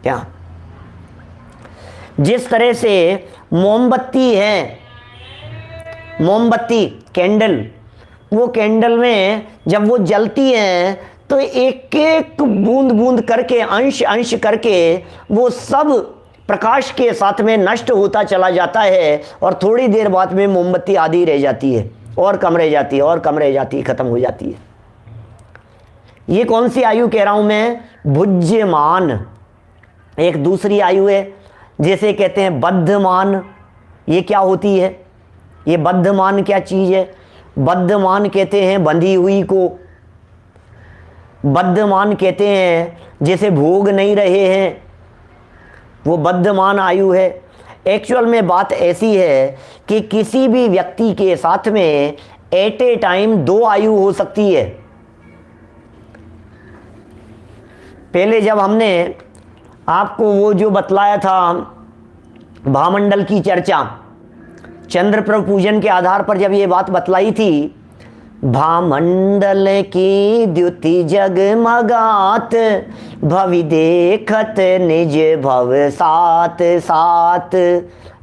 क्या, जिस तरह से मोमबत्ती है, मोमबत्ती कैंडल, वो कैंडल में जब वो जलती है तो एक एक बूंद बूंद करके, अंश अंश करके वो सब प्रकाश के साथ में नष्ट होता चला जाता है, और थोड़ी देर बाद में मोमबत्ती आधी रह जाती है, और कम रह जाती है, और कम रह जाती है, खत्म हो जाती है। ये कौन सी आयु कह रहा हूं मैं, भुज्यमान। एक दूसरी आयु है जैसे कहते हैं बद्धमान। ये क्या होती है, ये बद्धमान क्या चीज है, बद्धमान कहते हैं बंधी हुई को, बद्धमान कहते हैं जैसे भोग नहीं रहे हैं, वो बद्धमान आयु है। एक्चुअल में बात ऐसी है कि किसी भी व्यक्ति के साथ में एट ए टाइम दो आयु हो सकती है। पहले जब हमने आपको वो जो बतलाया था भामंडल की चर्चा, चंद्र प्रभु पूजन के आधार पर जब ये बात बतलाई थी, भामंडल की द्युति जगमगात, भवि देखत निज भव सात सात।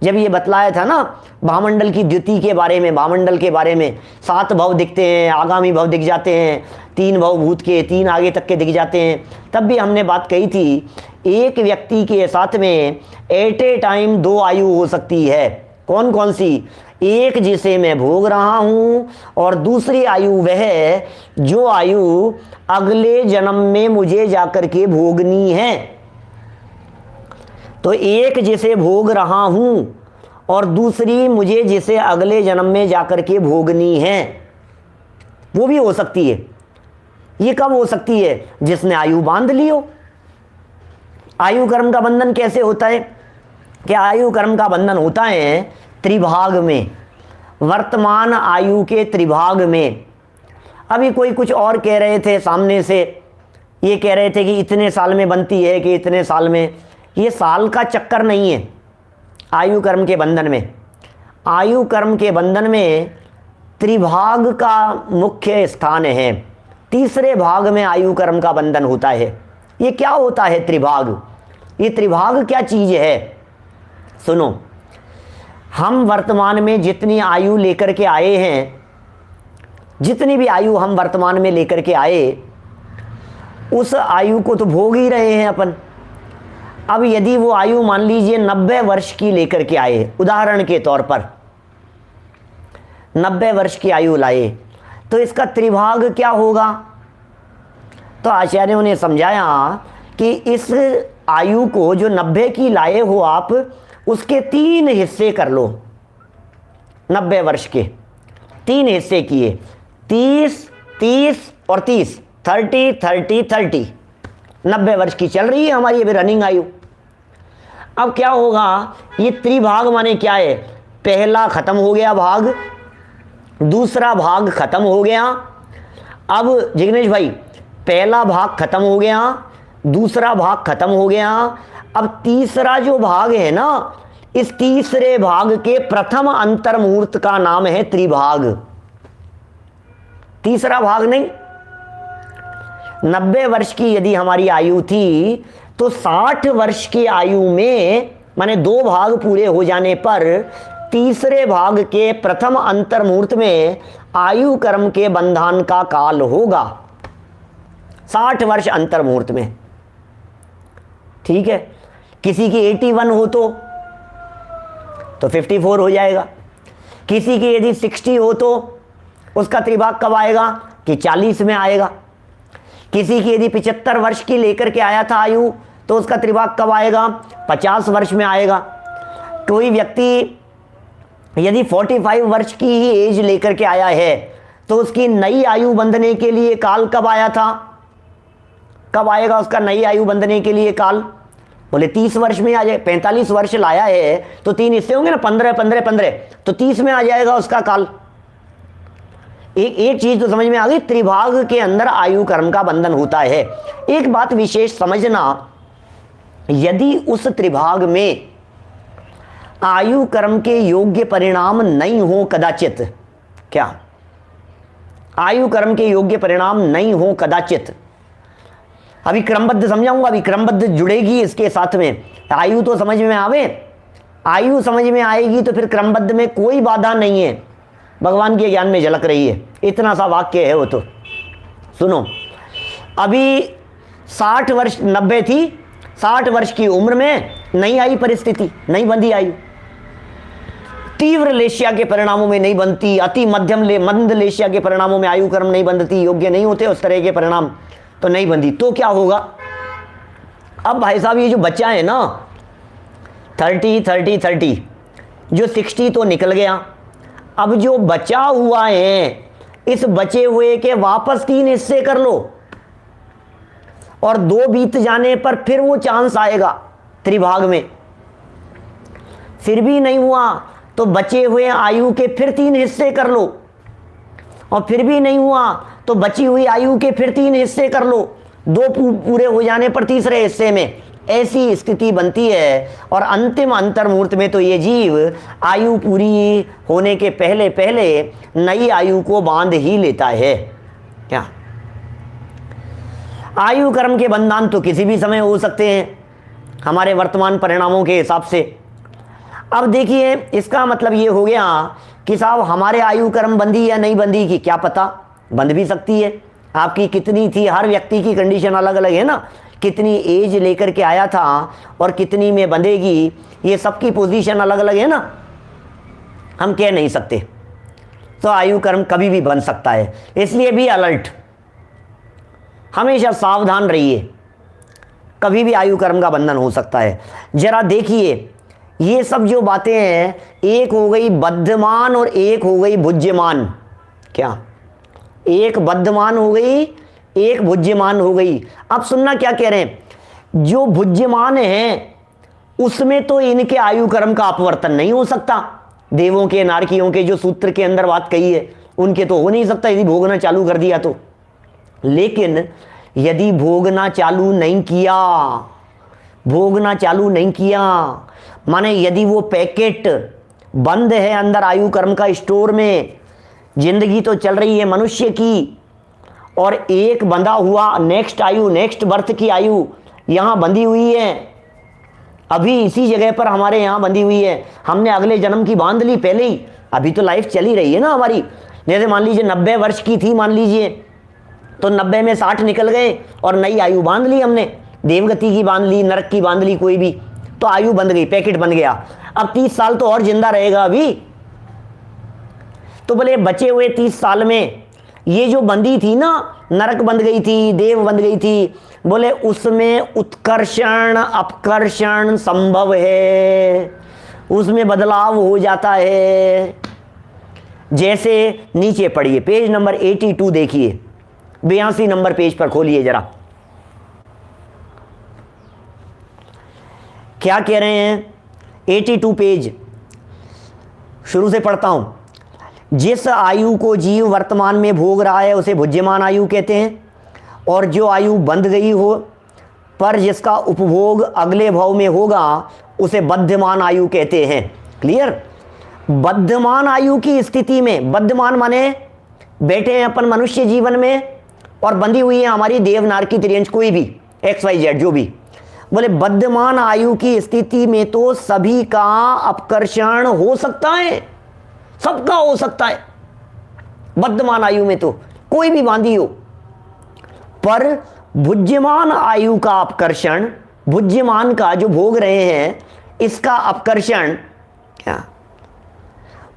जब ये बतलाया था ना भामंडल की द्युति के बारे में, भामंडल के बारे में, 7 भव दिखते हैं, आगामी भव दिख जाते हैं, 3 भव भूत के, 3 आगे तक के दिख जाते हैं। तब भी हमने बात कही थी एक व्यक्ति के साथ में एट ए टाइम 2 आयु हो सकती है। कौन कौन सी, एक जिसे मैं भोग रहा हूं और दूसरी आयु वह जो आयु अगले जन्म में मुझे जाकर के भोगनी है। तो एक जिसे भोग रहा हूं और दूसरी मुझे जिसे अगले जन्म में जाकर के भोगनी है, वो भी हो सकती है। ये कब हो सकती है, जिसने आयु बांध ली हो। आयु कर्म का बंधन कैसे होता है? कि आयु कर्म का बंधन होता है त्रिभाग में, वर्तमान आयु के त्रिभाग में। अभी कोई कुछ और कह रहे थे सामने से, ये कह रहे थे कि इतने साल में बनती है कि इतने साल में। ये साल का चक्कर नहीं है आयु कर्म के बंधन में। आयु कर्म के बंधन में त्रिभाग का मुख्य स्थान है। तीसरे भाग में आयु कर्म का बंधन होता है। ये क्या होता है त्रिभाग? ये त्रिभाग क्या चीज़ है? सुनो, हम वर्तमान में जितनी आयु लेकर के आए हैं, जितनी भी आयु हम वर्तमान में लेकर के आए, उस आयु को तो भोग ही रहे हैं अपन। अब यदि वो आयु मान लीजिए 90 वर्ष की लेकर के आए, उदाहरण के तौर पर 90 वर्ष की आयु लाए, तो इसका त्रिभाग क्या होगा? तो आचार्यों ने समझाया कि इस आयु को जो 90 की लाए हो आप, उसके 3 हिस्से कर लो। 90 वर्ष के 3 हिस्से किए, 30, 30 और 30, 30, 30, 30। 90 वर्ष की चल रही है हमारी अभी रनिंग आयु। अब क्या होगा? ये त्रिभाग माने क्या है? पहला खत्म हो गया भाग, दूसरा भाग खत्म हो गया। अब जिग्नेश भाई, पहला भाग खत्म हो गया, दूसरा भाग खत्म हो गया। अब तीसरा जो भाग है ना, इस तीसरे भाग के प्रथम अंतर मुहूर्त का नाम है त्रिभाग। तीसरा भाग नहीं। 90 वर्ष की यदि हमारी आयु थी, तो 60 वर्ष की आयु में माने 2 भाग पूरे हो जाने पर तीसरे भाग के प्रथम अंतर मुहूर्त में आयु कर्म के बंधन का काल होगा। 60 वर्ष अंतर मुहूर्त में, ठीक है। किसी की 81 हो तो 54 हो जाएगा। किसी की यदि 60 हो तो उसका त्रिभाग कब आएगा? कि 40 में आएगा। किसी की यदि 75 वर्ष की लेकर के आया था आयु, तो उसका त्रिभाग कब आएगा? 50 वर्ष में आएगा। कोई व्यक्ति यदि 45 वर्ष की ही एज लेकर के आया है, तो उसकी नई आयु बंधने के लिए काल कब आया था? कब आएगा उसका नई आयु बंधने के लिए काल? बोले 30 वर्ष में आ जाए। 45 वर्ष लाया है तो 3 हिस्से होंगे ना, 15, 15, 15, तो 30 में आ जाएगा उसका काल। एक चीज तो समझ में आ गई, त्रिभाग के अंदर आयु कर्म का बंधन होता है। एक बात विशेष समझना, यदि उस त्रिभाग में आयु कर्म के योग्य परिणाम नहीं हो कदाचित, क्या आयु कर्म के योग्य परिणाम नहीं हो कदाचित, अभी क्रमबद्ध समझाऊंगा, अभी क्रमबद्ध जुड़ेगी इसके साथ में। आयु तो समझ में आवे, आयु समझ में आएगी तो फिर क्रमबद्ध में कोई बाधा नहीं है, भगवान के ज्ञान में झलक रही है। इतना सा वाक्य है वो तो। सुनो, अभी 60 वर्ष 90 थी, 60 वर्ष की उम्र में नहीं आई परिस्थिति, नहीं बंधी आयु। तीव्र लेश्या के परिणामों में नहीं बनती, अति मध्यम मंद लेश्या के परिणामों में आयु कर्म नहीं बंधती, योग्य नहीं होते उस तरह के परिणाम, तो नहीं बंधी। तो क्या होगा? अब भाई साहब ये जो बच्चा है ना 30, 30, 30, जो 60 तो निकल गया, अब जो बचा हुआ है, इस बचे हुए के वापस 3 हिस्से कर लो, और 2 बीत जाने पर फिर वो चांस आएगा त्रिभाग में। फिर भी नहीं हुआ तो बचे हुए आयु के फिर 3 हिस्से कर लो, और फिर भी नहीं हुआ तो बची हुई आयु के फिर 3 हिस्से कर लो। 2 पूरे हो जाने पर तीसरे हिस्से में, ऐसी स्थिति बनती है। और अंतिम अंतर मुहूर्त में तो ये जीव आयु पूरी होने के पहले पहले नई आयु को बांध ही लेता है। क्या आयु कर्म के बंधन तो किसी भी समय हो सकते हैं हमारे वर्तमान परिणामों के हिसाब से। अब देखिए, इसका मतलब ये हो गया कि साहब हमारे आयु कर्म बंधी या नहीं बंधी की क्या पता, बंध भी सकती है। आपकी कितनी थी, हर व्यक्ति की कंडीशन अलग अलग है ना, कितनी एज लेकर के आया था और कितनी में बंधेगी, ये सबकी पोजीशन अलग अलग है ना, हम कह नहीं सकते। तो आयु कर्म कभी भी बन सकता है, इसलिए भी अलर्ट, हमेशा सावधान रहिए, कभी भी आयु कर्म का बंधन हो सकता है। जरा देखिए, ये सब जो बातें हैं, एक हो गई बद्धमान और एक हो गई भुज्यमान। क्या? एक बद्धमान हो गई, एक भुज्यमान हो गई। अब सुनना क्या कह रहे हैं जो भुज्यमान है उसमें तो इनके आयु कर्म का अपवर्तन नहीं हो सकता। देवों के, नारकियों के जो सूत्र के अंदर बात कही है उनके तो हो नहीं सकता यदि भोगना चालू कर दिया तो। लेकिन यदि भोगना चालू नहीं किया, भोगना चालू नहीं किया, माने यदि वो पैकेट बंद है अंदर आयु कर्म का स्टोर में, जिंदगी तो चल रही है मनुष्य की, और एक बंधा हुआ नेक्स्ट आयु, नेक्स्ट बर्थ की आयु यहां बंधी हुई है, अभी इसी जगह पर हमारे यहां बंधी हुई है, हमने अगले जन्म की बांध ली पहले ही, अभी तो लाइफ चली रही है ना हमारी। जैसे मान लीजिए 90 वर्ष की थी मान लीजिए, तो 90 में 60 निकल गए और नई आयु बांध ली हमने, देवगति की बांध ली, नरक की बांध ली, कोई भी, तो आयु बंध गई, पैकेट बन गया। अब 30 साल तो और जिंदा रहेगा अभी, तो बोले बचे हुए 30 साल में ये जो बंदी थी ना, नरक बंध गई थी, देव बंध गई थी, बोले उसमें उत्कर्षण अपकर्षण संभव है, उसमें बदलाव हो जाता है। जैसे नीचे पढ़िए, पेज नंबर 82 देखिए, 82 नंबर पेज पर खोलिए जरा, क्या कह रहे हैं। 82 पेज शुरू से पढ़ता हूं। जिस आयु को जीव वर्तमान में भोग रहा है उसे भुज्यमान आयु कहते हैं, और जो आयु बंध गई हो पर जिसका उपभोग अगले भाव में होगा उसे बद्धमान आयु कहते हैं। क्लियर। बद्धमान आयु की स्थिति में, बद्धमान माने बैठे हैं अपन मनुष्य जीवन में और बंधी हुई है हमारी देव नारकी त्रियंश कोई भी XYZ जो भी, बोले बद्धमान आयु की स्थिति में तो सभी का अपकर्षण हो सकता है, सबका हो सकता है बद्धमान आयु में, तो कोई भी बांधी हो, पर भुज्यमान आयु का अपकर्षण, भुज्यमान का जो भोग रहे हैं इसका अपकर्षण क्या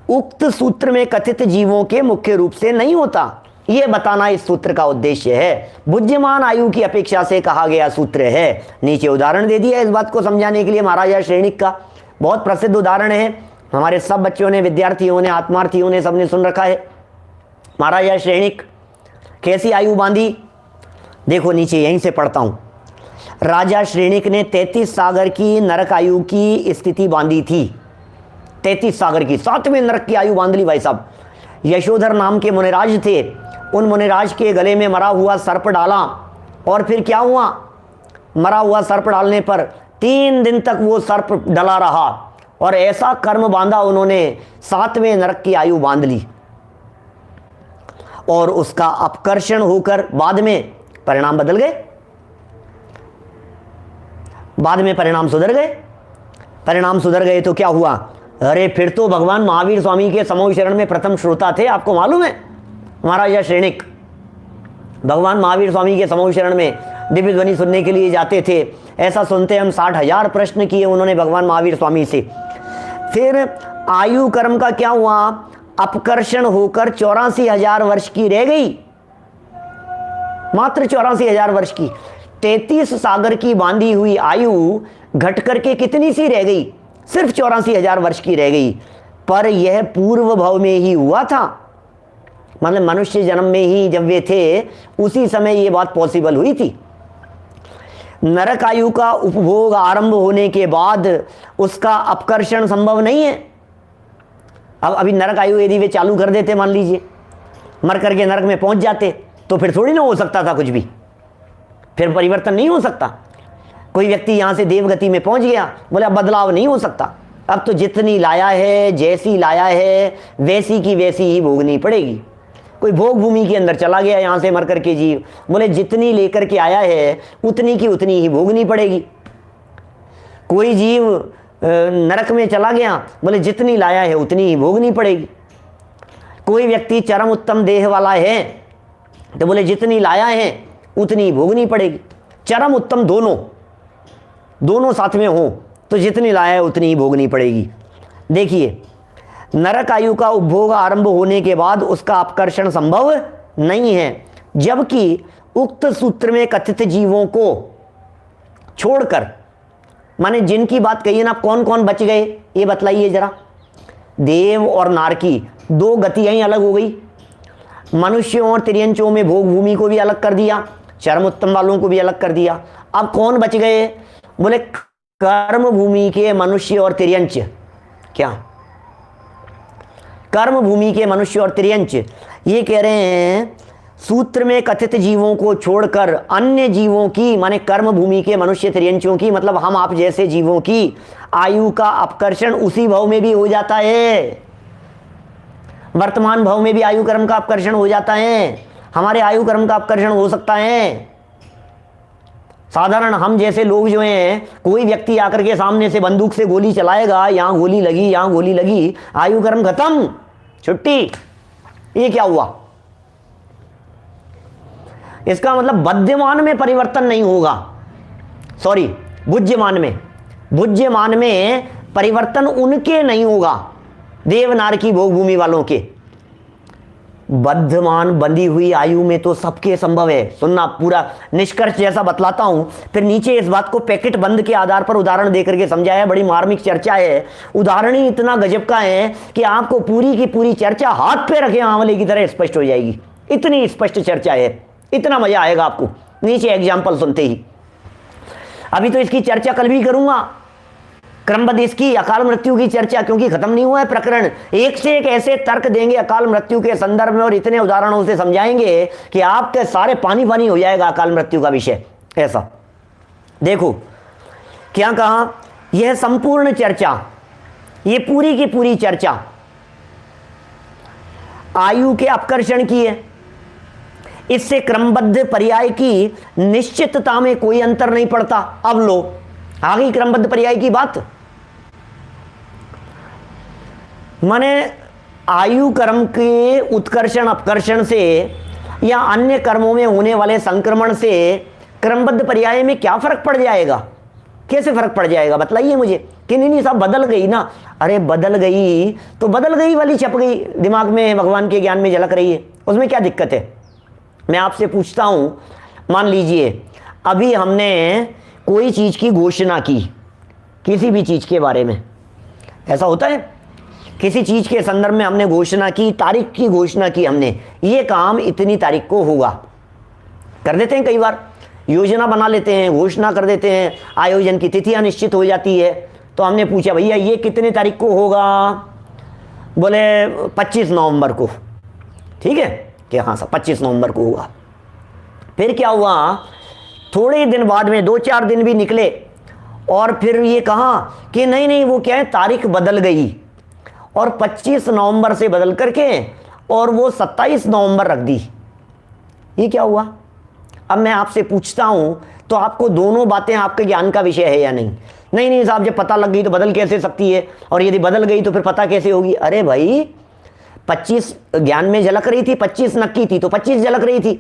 उक्त सूत्र में कथित जीवों के मुख्य रूप से नहीं होता, यह बताना इस सूत्र का उद्देश्य है। बुद्धिमान आयु की अपेक्षा से कहा गया सूत्र है। नीचे उदाहरण दे दिया इस बात को समझाने के लिए, महाराजा श्रेणिक का बहुत प्रसिद्ध उदाहरण है, हमारे सब बच्चों ने, विद्यार्थियों ने, आत्मार्थियों ने, सबने सुन रखा है। महाराजा श्रेणिक कैसी आयु बांधी, देखो नीचे यहीं से पढ़ता हूं। राजा श्रेणिक ने 33 सागर की नरक आयु की स्थिति बांधी थी, 33 सागर की 7वें नरक की आयु बांध ली भाई साहब। यशोधर नाम के मुनिराज थे, उन मुनिराज के गले में मरा हुआ सर्प डाला, और फिर क्या हुआ, मरा हुआ सर्प डालने पर 3 दिन तक वो सर्प डला रहा, और ऐसा कर्म बांधा उन्होंने, 7वें नरक की आयु बांध ली, और उसका अपकर्षण होकर बाद में परिणाम बदल गए, बाद में परिणाम सुधर गए। परिणाम सुधर गए तो क्या हुआ, अरे फिर तो भगवान महावीर स्वामी के समूह शरण में प्रथम श्रोता थे, आपको मालूम है। महाराजा श्रेणिक भगवान महावीर स्वामी के समूह शरण में दिव्य ध्वनि सुनने के लिए जाते थे, ऐसा सुनते हम 60,000 प्रश्न किए उन्होंने भगवान महावीर स्वामी से। फिर आयु कर्म का क्या हुआ, अपकर्षण होकर 84,000 वर्ष की रह गई, मात्र 84,000 वर्ष की। 33 सागर की बांधी हुई आयु घट करके कितनी सी रह गई, सिर्फ 84,000 वर्ष की रह गई। पर यह पूर्व भव में ही हुआ था, मतलब मनुष्य जन्म में ही जब वे थे उसी समय ये बात पॉसिबल हुई थी। नरक आयु का उपभोग आरंभ होने के बाद उसका अपकर्षण संभव नहीं है। अब अभी नरक आयु यदि वे चालू कर देते, मान लीजिए मर करके नरक में पहुंच जाते, तो फिर थोड़ी ना हो सकता था कुछ भी, फिर परिवर्तन नहीं हो सकता। कोई व्यक्ति यहां से देवगति में पहुंच गया, बोले अब बदलाव नहीं हो सकता, अब तो जितनी लाया है, जैसी लाया है वैसी की वैसी ही भोगनी पड़ेगी। कोई भोग भूमि के अंदर चला गया यहां से मर करके जीव, बोले जितनी लेकर के आया है उतनी की उतनी ही भोगनी पड़ेगी। कोई जीव नरक में चला गया, बोले जितनी लाया है उतनी ही भोगनी पड़ेगी। कोई व्यक्ति चरम उत्तम देह वाला है, तो बोले जितनी लाया है उतनी ही भोगनी पड़ेगी। चरम उत्तम दोनों साथ में हो तो जितनी लाया है उतनी ही भोगनी पड़ेगी। देखिए, नरक आयु का उपभोग आरंभ होने के बाद उसका अपकर्षण संभव नहीं है, जबकि उक्त सूत्र में कथित जीवों को छोड़कर, माने जिनकी बात कही है ना, कौन कौन बच गए ये बतलाइए जरा। देव और नारकी 2 गतियां ही अलग हो गई, मनुष्यों और तिर्यंचों में भोग भूमि को भी अलग कर दिया, चरमोत्तम वालों को भी अलग कर दिया। अब कौन बच गए? बोले कर्म भूमि के मनुष्य और तिर्यंच। क्या? कर्म भूमि के मनुष्य और तिर्यंच ये कह रहे हैं सूत्र में कथित जीवों को छोड़कर अन्य जीवों की, माने कर्म भूमि के मनुष्य तिर्यंचों की, मतलब हम आप जैसे जीवों की आयु का अपकर्षण उसी भव में भी हो जाता है। वर्तमान भव में भी आयु कर्म का अपकर्षण हो जाता है, हमारे आयु कर्म का अपकर्षण हो सकता है। साधारण हम जैसे लोग जो हैं, कोई व्यक्ति आकर के सामने से बंदूक से गोली चलाएगा, यहां गोली लगी, यहां गोली लगी, आयु कर्म खत्म, छुट्टी। ये क्या हुआ? इसका मतलब बद्धमान में परिवर्तन नहीं होगा, सॉरी बुज्यमान में परिवर्तन उनके नहीं होगा, देवनार की भोगभूमि वालों के। बद्धमान बंधी हुई आयु में तो सबके संभव है। सुनना, पूरा निष्कर्ष जैसा बतलाता हूं, फिर नीचे इस बात को पैकेट बंद के आधार पर उदाहरण देकर के समझाया। बड़ी मार्मिक चर्चा है, उदाहरण ही इतना गजब का है कि आपको पूरी की पूरी चर्चा हाथ पे रखे आंवले की तरह स्पष्ट हो जाएगी। इतनी स्पष्ट चर्चा है, इतना मजा आएगा आपको नीचे एग्जाम्पल सुनते ही। अभी तो इसकी चर्चा कल भी करूंगा, क्रमबद्ध इसकी अकाल मृत्यु की चर्चा, क्योंकि खत्म नहीं हुआ है प्रकरण। एक से एक ऐसे तर्क देंगे अकाल मृत्यु के संदर्भ में और इतने उदाहरणों से समझाएंगे कि आपके सारे पानी पानी हो जाएगा अकाल मृत्यु का विषय। ऐसा देखो क्या कहा, यह संपूर्ण चर्चा, ये पूरी की पूरी चर्चा आयु के अपकर्षण की है। इससे क्रमबद्ध पर्याय की निश्चितता में कोई अंतर नहीं पड़ता। अब लो आ गई क्रमबद्ध पर्याय की बात। माने आयु कर्म के उत्कर्षण अपकर्षण से या अन्य कर्मों में होने वाले संक्रमण से क्रमबद्ध पर्याय में क्या फर्क पड़ जाएगा? कैसे फर्क पड़ जाएगा बताइए मुझे। कि नहीं साहब बदल गई ना। अरे बदल गई तो बदल गई वाली छप गई दिमाग में, भगवान के ज्ञान में झलक रही है, उसमें क्या दिक्कत है? मैं आपसे पूछता हूं, मान लीजिए अभी हमने कोई चीज की घोषणा की, किसी भी चीज के बारे में, ऐसा होता है किसी चीज के संदर्भ में हमने घोषणा की, तारीख की घोषणा की हमने, ये काम इतनी तारीख को होगा, कर देते हैं। कई बार योजना बना लेते हैं, घोषणा कर देते हैं, आयोजन की तिथियां निश्चित हो जाती है। तो हमने पूछा भैया ये कितने तारीख को होगा? बोले 25 नवंबर को। ठीक है कि हाँ साहब 25 नवंबर को होगा। फिर क्या हुआ, थोड़े दिन बाद में 2-4 दिन भी निकले और फिर ये कहा कि नहीं नहीं वो क्या है, तारीख बदल गई और 25 नवंबर से बदल करके और वो 27 नवंबर रख दी। ये क्या हुआ? अब मैं आपसे पूछता हूं तो आपको दोनों बातें आपके ज्ञान का विषय है या नहीं? नहीं नहीं साहब जब पता लग गई तो बदल कैसे सकती है, और यदि बदल गई तो फिर पता कैसे होगी? अरे भाई 25 ज्ञान में झलक रही थी, 25 नक्की थी तो 25 झलक रही थी,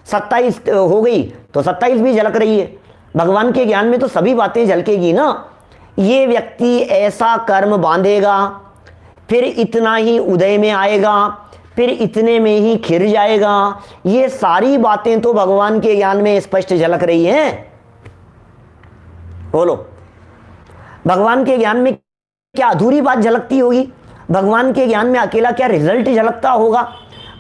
27 हो गई तो 27 भी झलक रही है। भगवान के ज्ञान में तो सभी बातें झलकेगी ना। ये व्यक्ति ऐसा कर्म बांधेगा, फिर इतना ही उदय में आएगा, फिर इतने में ही खिर जाएगा। ये सारी बातें तो भगवान के ज्ञान में स्पष्ट झलक रही हैं। बोलो भगवान के ज्ञान में क्या अधूरी बात झलकती होगी? भगवान के ज्ञान में अकेला क्या रिजल्ट झलकता होगा?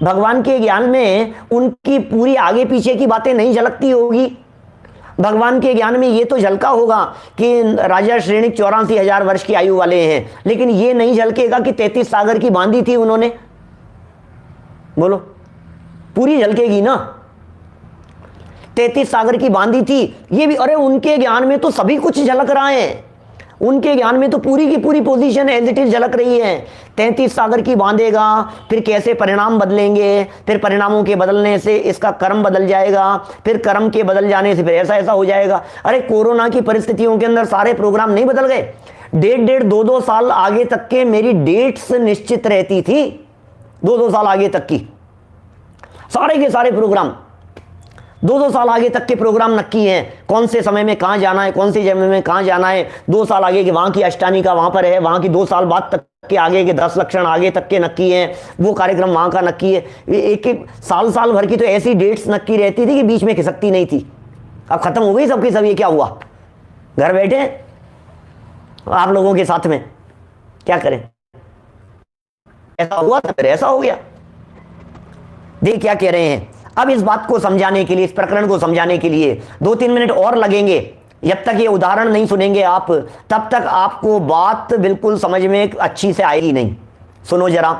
भगवान के ज्ञान में उनकी पूरी आगे पीछे की बातें नहीं झलकती होगी। भगवान के ज्ञान में ये तो झलका होगा कि राजा श्रेणिक 84,000 वर्ष की आयु वाले हैं, लेकिन ये नहीं झलकेगा कि 33 सागर की बांधी थी उन्होंने। बोलो पूरी झलकेगी ना। 33 सागर की बांधी थी ये भी, अरे उनके ज्ञान में तो सभी कुछ झलक रहा है, उनके ज्ञान में तो पूरी की पूरी पोजीशन एज इट इज झलक रही है। 33 सागर की बांधेगा, फिर कैसे परिणाम बदलेंगे, फिर परिणामों के बदलने से इसका कर्म बदल जाएगा, फिर कर्म के बदल जाने से फिर ऐसा ऐसा हो जाएगा। अरे कोरोना की परिस्थितियों के अंदर सारे प्रोग्राम नहीं बदल गए? 1.5 2 साल आगे तक के मेरी डेट्स निश्चित रहती थी, 2 साल आगे तक की सारे के सारे प्रोग्राम, 2 साल आगे तक के प्रोग्राम नक्की हैं। कौन से समय में कहां जाना है, कौन से समय में कहां जाना है। 2 साल आगे के वहां की अष्टानी का वहां पर है, वहां की 2 साल बाद तक के आगे के 10 लक्षण आगे तक के नक्की हैं, वो कार्यक्रम वहां का नक्की है। एक एक साल भर की तो ऐसी डेट्स नक्की रहती थी कि बीच में खिसकती नहीं थी। अब खत्म हो गई सबकी सब। ये क्या हुआ? घर बैठे आप लोगों के साथ में, क्या करें? ऐसा हुआ था फिर ऐसा हो गया। देख क्या कह रहे हैं, अब इस बात को समझाने के लिए, इस प्रकरण को समझाने के लिए 2-3 मिनट और लगेंगे। जब तक ये उदाहरण नहीं सुनेंगे आप, तब तक आपको बात बिल्कुल समझ में अच्छी से आएगी नहीं। सुनो जरा,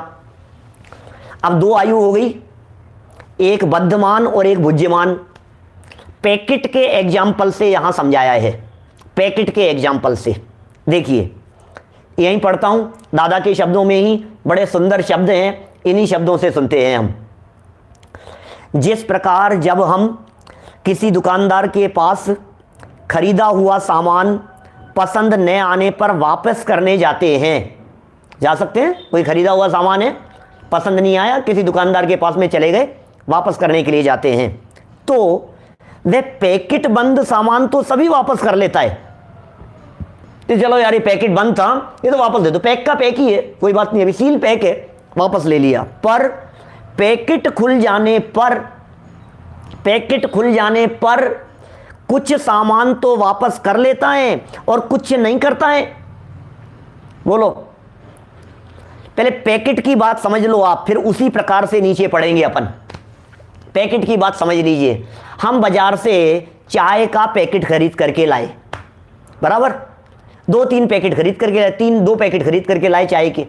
अब 2 आयु हो गई, एक बद्धमान और एक भुज्यमान। पैकेट के एग्जाम्पल से यहां समझाया है, पैकेट के एग्जाम्पल से। देखिए यहीं पढ़ता हूं दादा के शब्दों में ही, बड़े सुंदर शब्द हैं, इन्हीं शब्दों से सुनते हैं हम। जिस प्रकार जब हम किसी दुकानदार के पास खरीदा हुआ सामान पसंद न आने पर वापस करने जाते हैं, जा सकते हैं, कोई खरीदा हुआ सामान है, पसंद नहीं आया, किसी दुकानदार के पास में चले गए, वापस करने के लिए जाते हैं, तो वह पैकेट बंद सामान तो सभी वापस कर लेता है। तो चलो यार ये पैकेट बंद था, ये तो वापस दे दो, पैक का पैक ही है, कोई बात नहीं, अभी सील पैक है, वापस ले लिया। पर पैकेट खुल जाने पर कुछ सामान तो वापस कर लेता है और कुछ नहीं करता है। बोलो, पहले पैकेट की बात समझ लो आप, फिर उसी प्रकार से नीचे पढ़ेंगे अपन। पैकेट की बात समझ लीजिए, हम बाजार से चाय का पैकेट खरीद करके लाए, बराबर, 2-3 पैकेट खरीद करके लाए, 2 पैकेट खरीद करके लाए चाय के।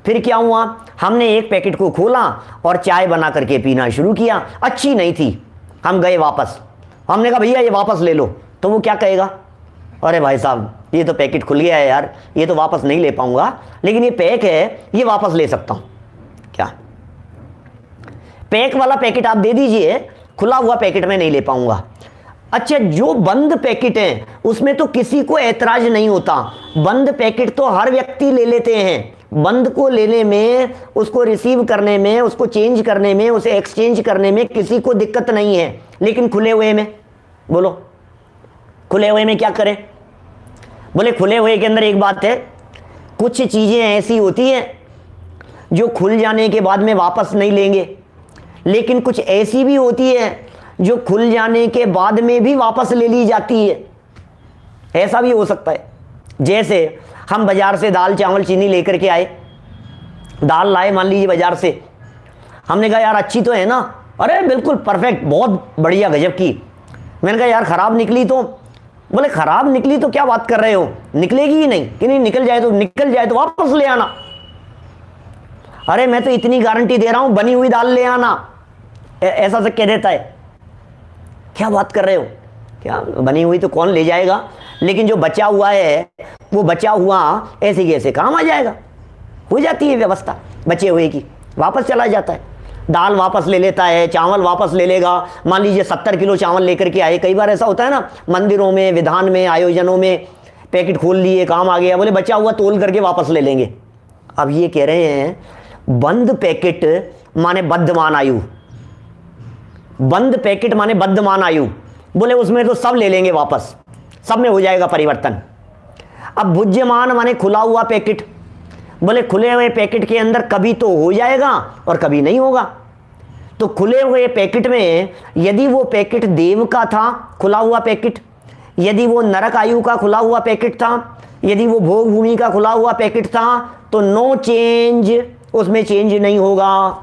फिर क्या हुआ, हमने एक पैकेट को खोला और चाय बना करके पीना शुरू किया, अच्छी नहीं थी, हम गए वापस, हमने कहा भैया ये वापस ले लो, तो वो क्या कहेगा, अरे भाई साहब ये तो पैकेट खुल गया है यार, ये तो वापस नहीं ले पाऊंगा, लेकिन ये पैक है, ये वापस ले सकता हूं। क्या पैक वाला पैकेट आप दे दीजिए, खुला हुआ पैकेट में नहीं ले पाऊंगा। अच्छा, जो बंद पैकेट है उसमें तो किसी को ऐतराज नहीं होता, बंद पैकेट तो हर व्यक्ति ले लेते हैं, बंद को लेने में, उसको रिसीव करने में, उसको चेंज करने में, उसे एक्सचेंज करने में किसी को दिक्कत नहीं है। लेकिन खुले हुए में, बोलो खुले हुए में क्या करें? बोले खुले हुए के अंदर एक बात है, कुछ चीजें ऐसी होती हैं जो खुल जाने के बाद में वापस नहीं लेंगे, लेकिन कुछ ऐसी भी होती है जो खुल जाने के बाद में भी वापस ले ली जाती है। ऐसा भी हो सकता है, जैसे हम बाजार से दाल चावल चीनी लेकर के आए, दाल लाए मान लीजिए बाजार से, हमने कहा यार अच्छी तो है ना, अरे बिल्कुल परफेक्ट, बहुत बढ़िया, गजब की। मैंने कहा यार खराब निकली तो, बोले खराब निकली तो क्या बात कर रहे हो, निकलेगी ही नहीं, कि नहीं निकल जाए तो वापस ले आना। अरे मैं तो इतनी गारंटी दे रहा हूं, बनी हुई दाल ले आना, ऐसा से कह देता है। क्या बात कर रहे हो, क्या बनी हुई तो कौन ले जाएगा, लेकिन जो बचा हुआ है वो बचा हुआ ऐसे कैसे काम आ जाएगा, हो जाती है व्यवस्था बचे हुए की, वापस चला जाता है, दाल वापस ले लेता है, चावल वापस ले लेगा। मान लीजिए 70 किलो चावल लेकर के आए, कई बार ऐसा होता है ना, मंदिरों में, विधान में, आयोजनों में पैकेट खोल लिए, काम आ गया, बोले बचा हुआ तोल करके वापस ले लेंगे। अब ये कह रहे हैं बंद पैकेट माने बद्धमान आयु, बंद पैकेट माने बद्धमान आयु, बोले उसमें तो सब ले लेंगे वापस, सब में हो जाएगा परिवर्तन। अब भुज्यमान माने खुला हुआ पैकेट, बोले खुले हुए पैकेट के अंदर कभी तो हो जाएगा और कभी नहीं होगा। तो खुले हुए पैकेट में यदि वो पैकेट देव का था, खुला हुआ पैकेट, यदि वो नरक आयु का खुला हुआ पैकेट था, यदि वो भोग भूमि का खुला हुआ पैकेट था, तो नो चेंज, उसमें चेंज नहीं होगा।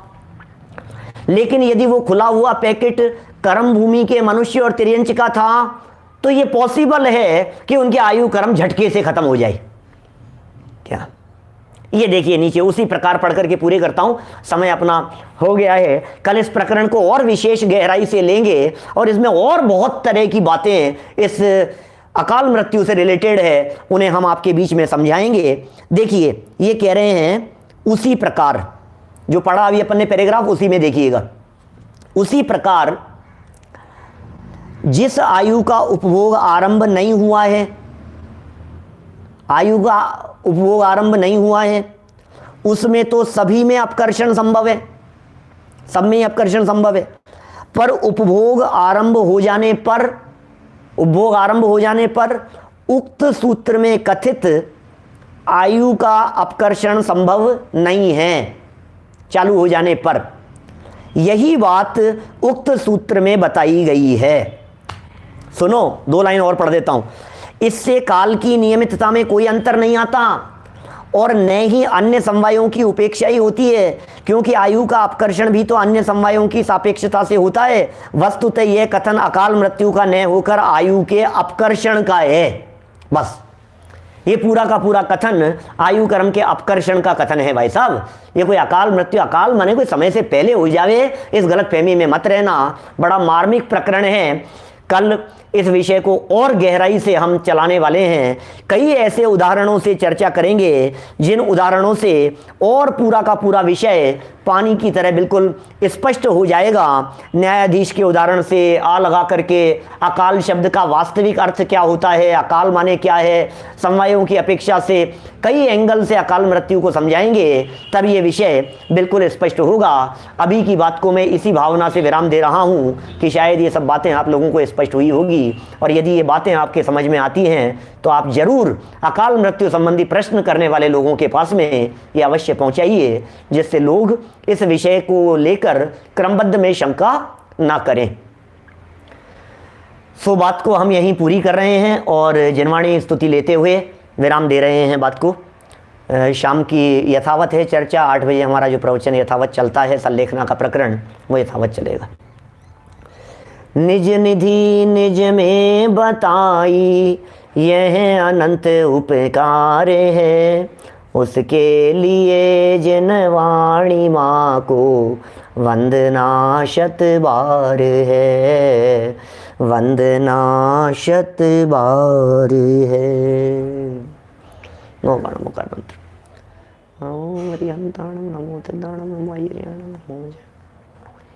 लेकिन यदि वो खुला हुआ पैकेट कर्म भूमि के मनुष्य और तिर्यंच का था, तो ये पॉसिबल है कि उनके आयु कर्म झटके से खत्म हो जाए। क्या ये देखिए नीचे उसी प्रकार पढ़ करके पूरे करता हूं, समय अपना हो गया है। कल इस प्रकरण को और विशेष गहराई से लेंगे और इसमें और बहुत तरह की बातें इस अकाल मृत्यु से रिलेटेड है, उन्हें हम आपके बीच में समझाएंगे। देखिए ये कह रहे हैं उसी प्रकार, जो पढ़ा अभी अपन ने पैराग्राफ, उसी में देखिएगा, उसी प्रकार जिस आयु का उपभोग आरंभ नहीं हुआ है, आयु का उपभोग आरंभ नहीं हुआ है, उसमें तो सभी में अपकर्षण संभव है, सब में अपकर्षण संभव है। पर उपभोग आरंभ हो जाने पर, उपभोग आरंभ हो जाने पर उक्त सूत्र में कथित आयु का अपकर्षण संभव नहीं है, चालू हो जाने पर। यही बात उक्त सूत्र में बताई गई है। सुनो 2 लाइन और पढ़ देता हूं। इससे काल की नियमितता में कोई अंतर नहीं आता और न ही अन्य समवायों की उपेक्षा ही होती है, क्योंकि आयु का अपकर्षण भी तो अन्य समवायों की सापेक्षता से होता है। वस्तुतः यह कथन अकाल मृत्यु का न होकर आयु के अपकर्षण का है। बस ये पूरा का पूरा कथन आयु कर्म के अपकर्षण का कथन है भाई साहब। ये कोई अकाल मृत्यु, अकाल माने कोई समय से पहले हो जावे, इस गलत फहमी में मत रहना। बड़ा मार्मिक प्रकरण है। कल इस विषय को और गहराई से हम चलाने वाले हैं। कई ऐसे उदाहरणों से चर्चा करेंगे जिन उदाहरणों से और पूरा का पूरा विषय पानी की तरह बिल्कुल स्पष्ट हो जाएगा। न्यायाधीश के उदाहरण से आ लगा करके अकाल शब्द का वास्तविक अर्थ क्या होता है, अकाल माने क्या है, समवायों की अपेक्षा से कई एंगल से अकाल मृत्यु को समझाएंगे, तब ये विषय बिल्कुल स्पष्ट होगा। अभी की बात को मैं इसी भावना से विराम दे रहा हूँ कि शायद ये सब बातें आप लोगों को स्पष्ट हुई होगी, और यदि ये बातें आपके समझ में आती हैं तो आप जरूर अकाल मृत्यु संबंधी प्रश्न करने वाले लोगों के पास में ये अवश्य पहुंचाइए, जिससे लोग इस विषय को लेकर क्रमबद्ध में शंका ना करें। सो बात को हम यहीं पूरी कर रहे हैं और जिनवाणी स्तुति लेते हुए विराम दे रहे हैं बात को। शाम की यथावत है चर्चा, 8 बजे हमारा जो प्रवचन यथावत चलता है संलेखना का प्रकरण, वो यथावत चलेगा। निज निधि निज में बताई यह अनंत उपकार है, उसके लिए जिन वाणी माँ को वंदना शत बार है, वंदना शत बार है। नमो मंत्र। ओम हरिहंताणं नमो तद्दाणं नमो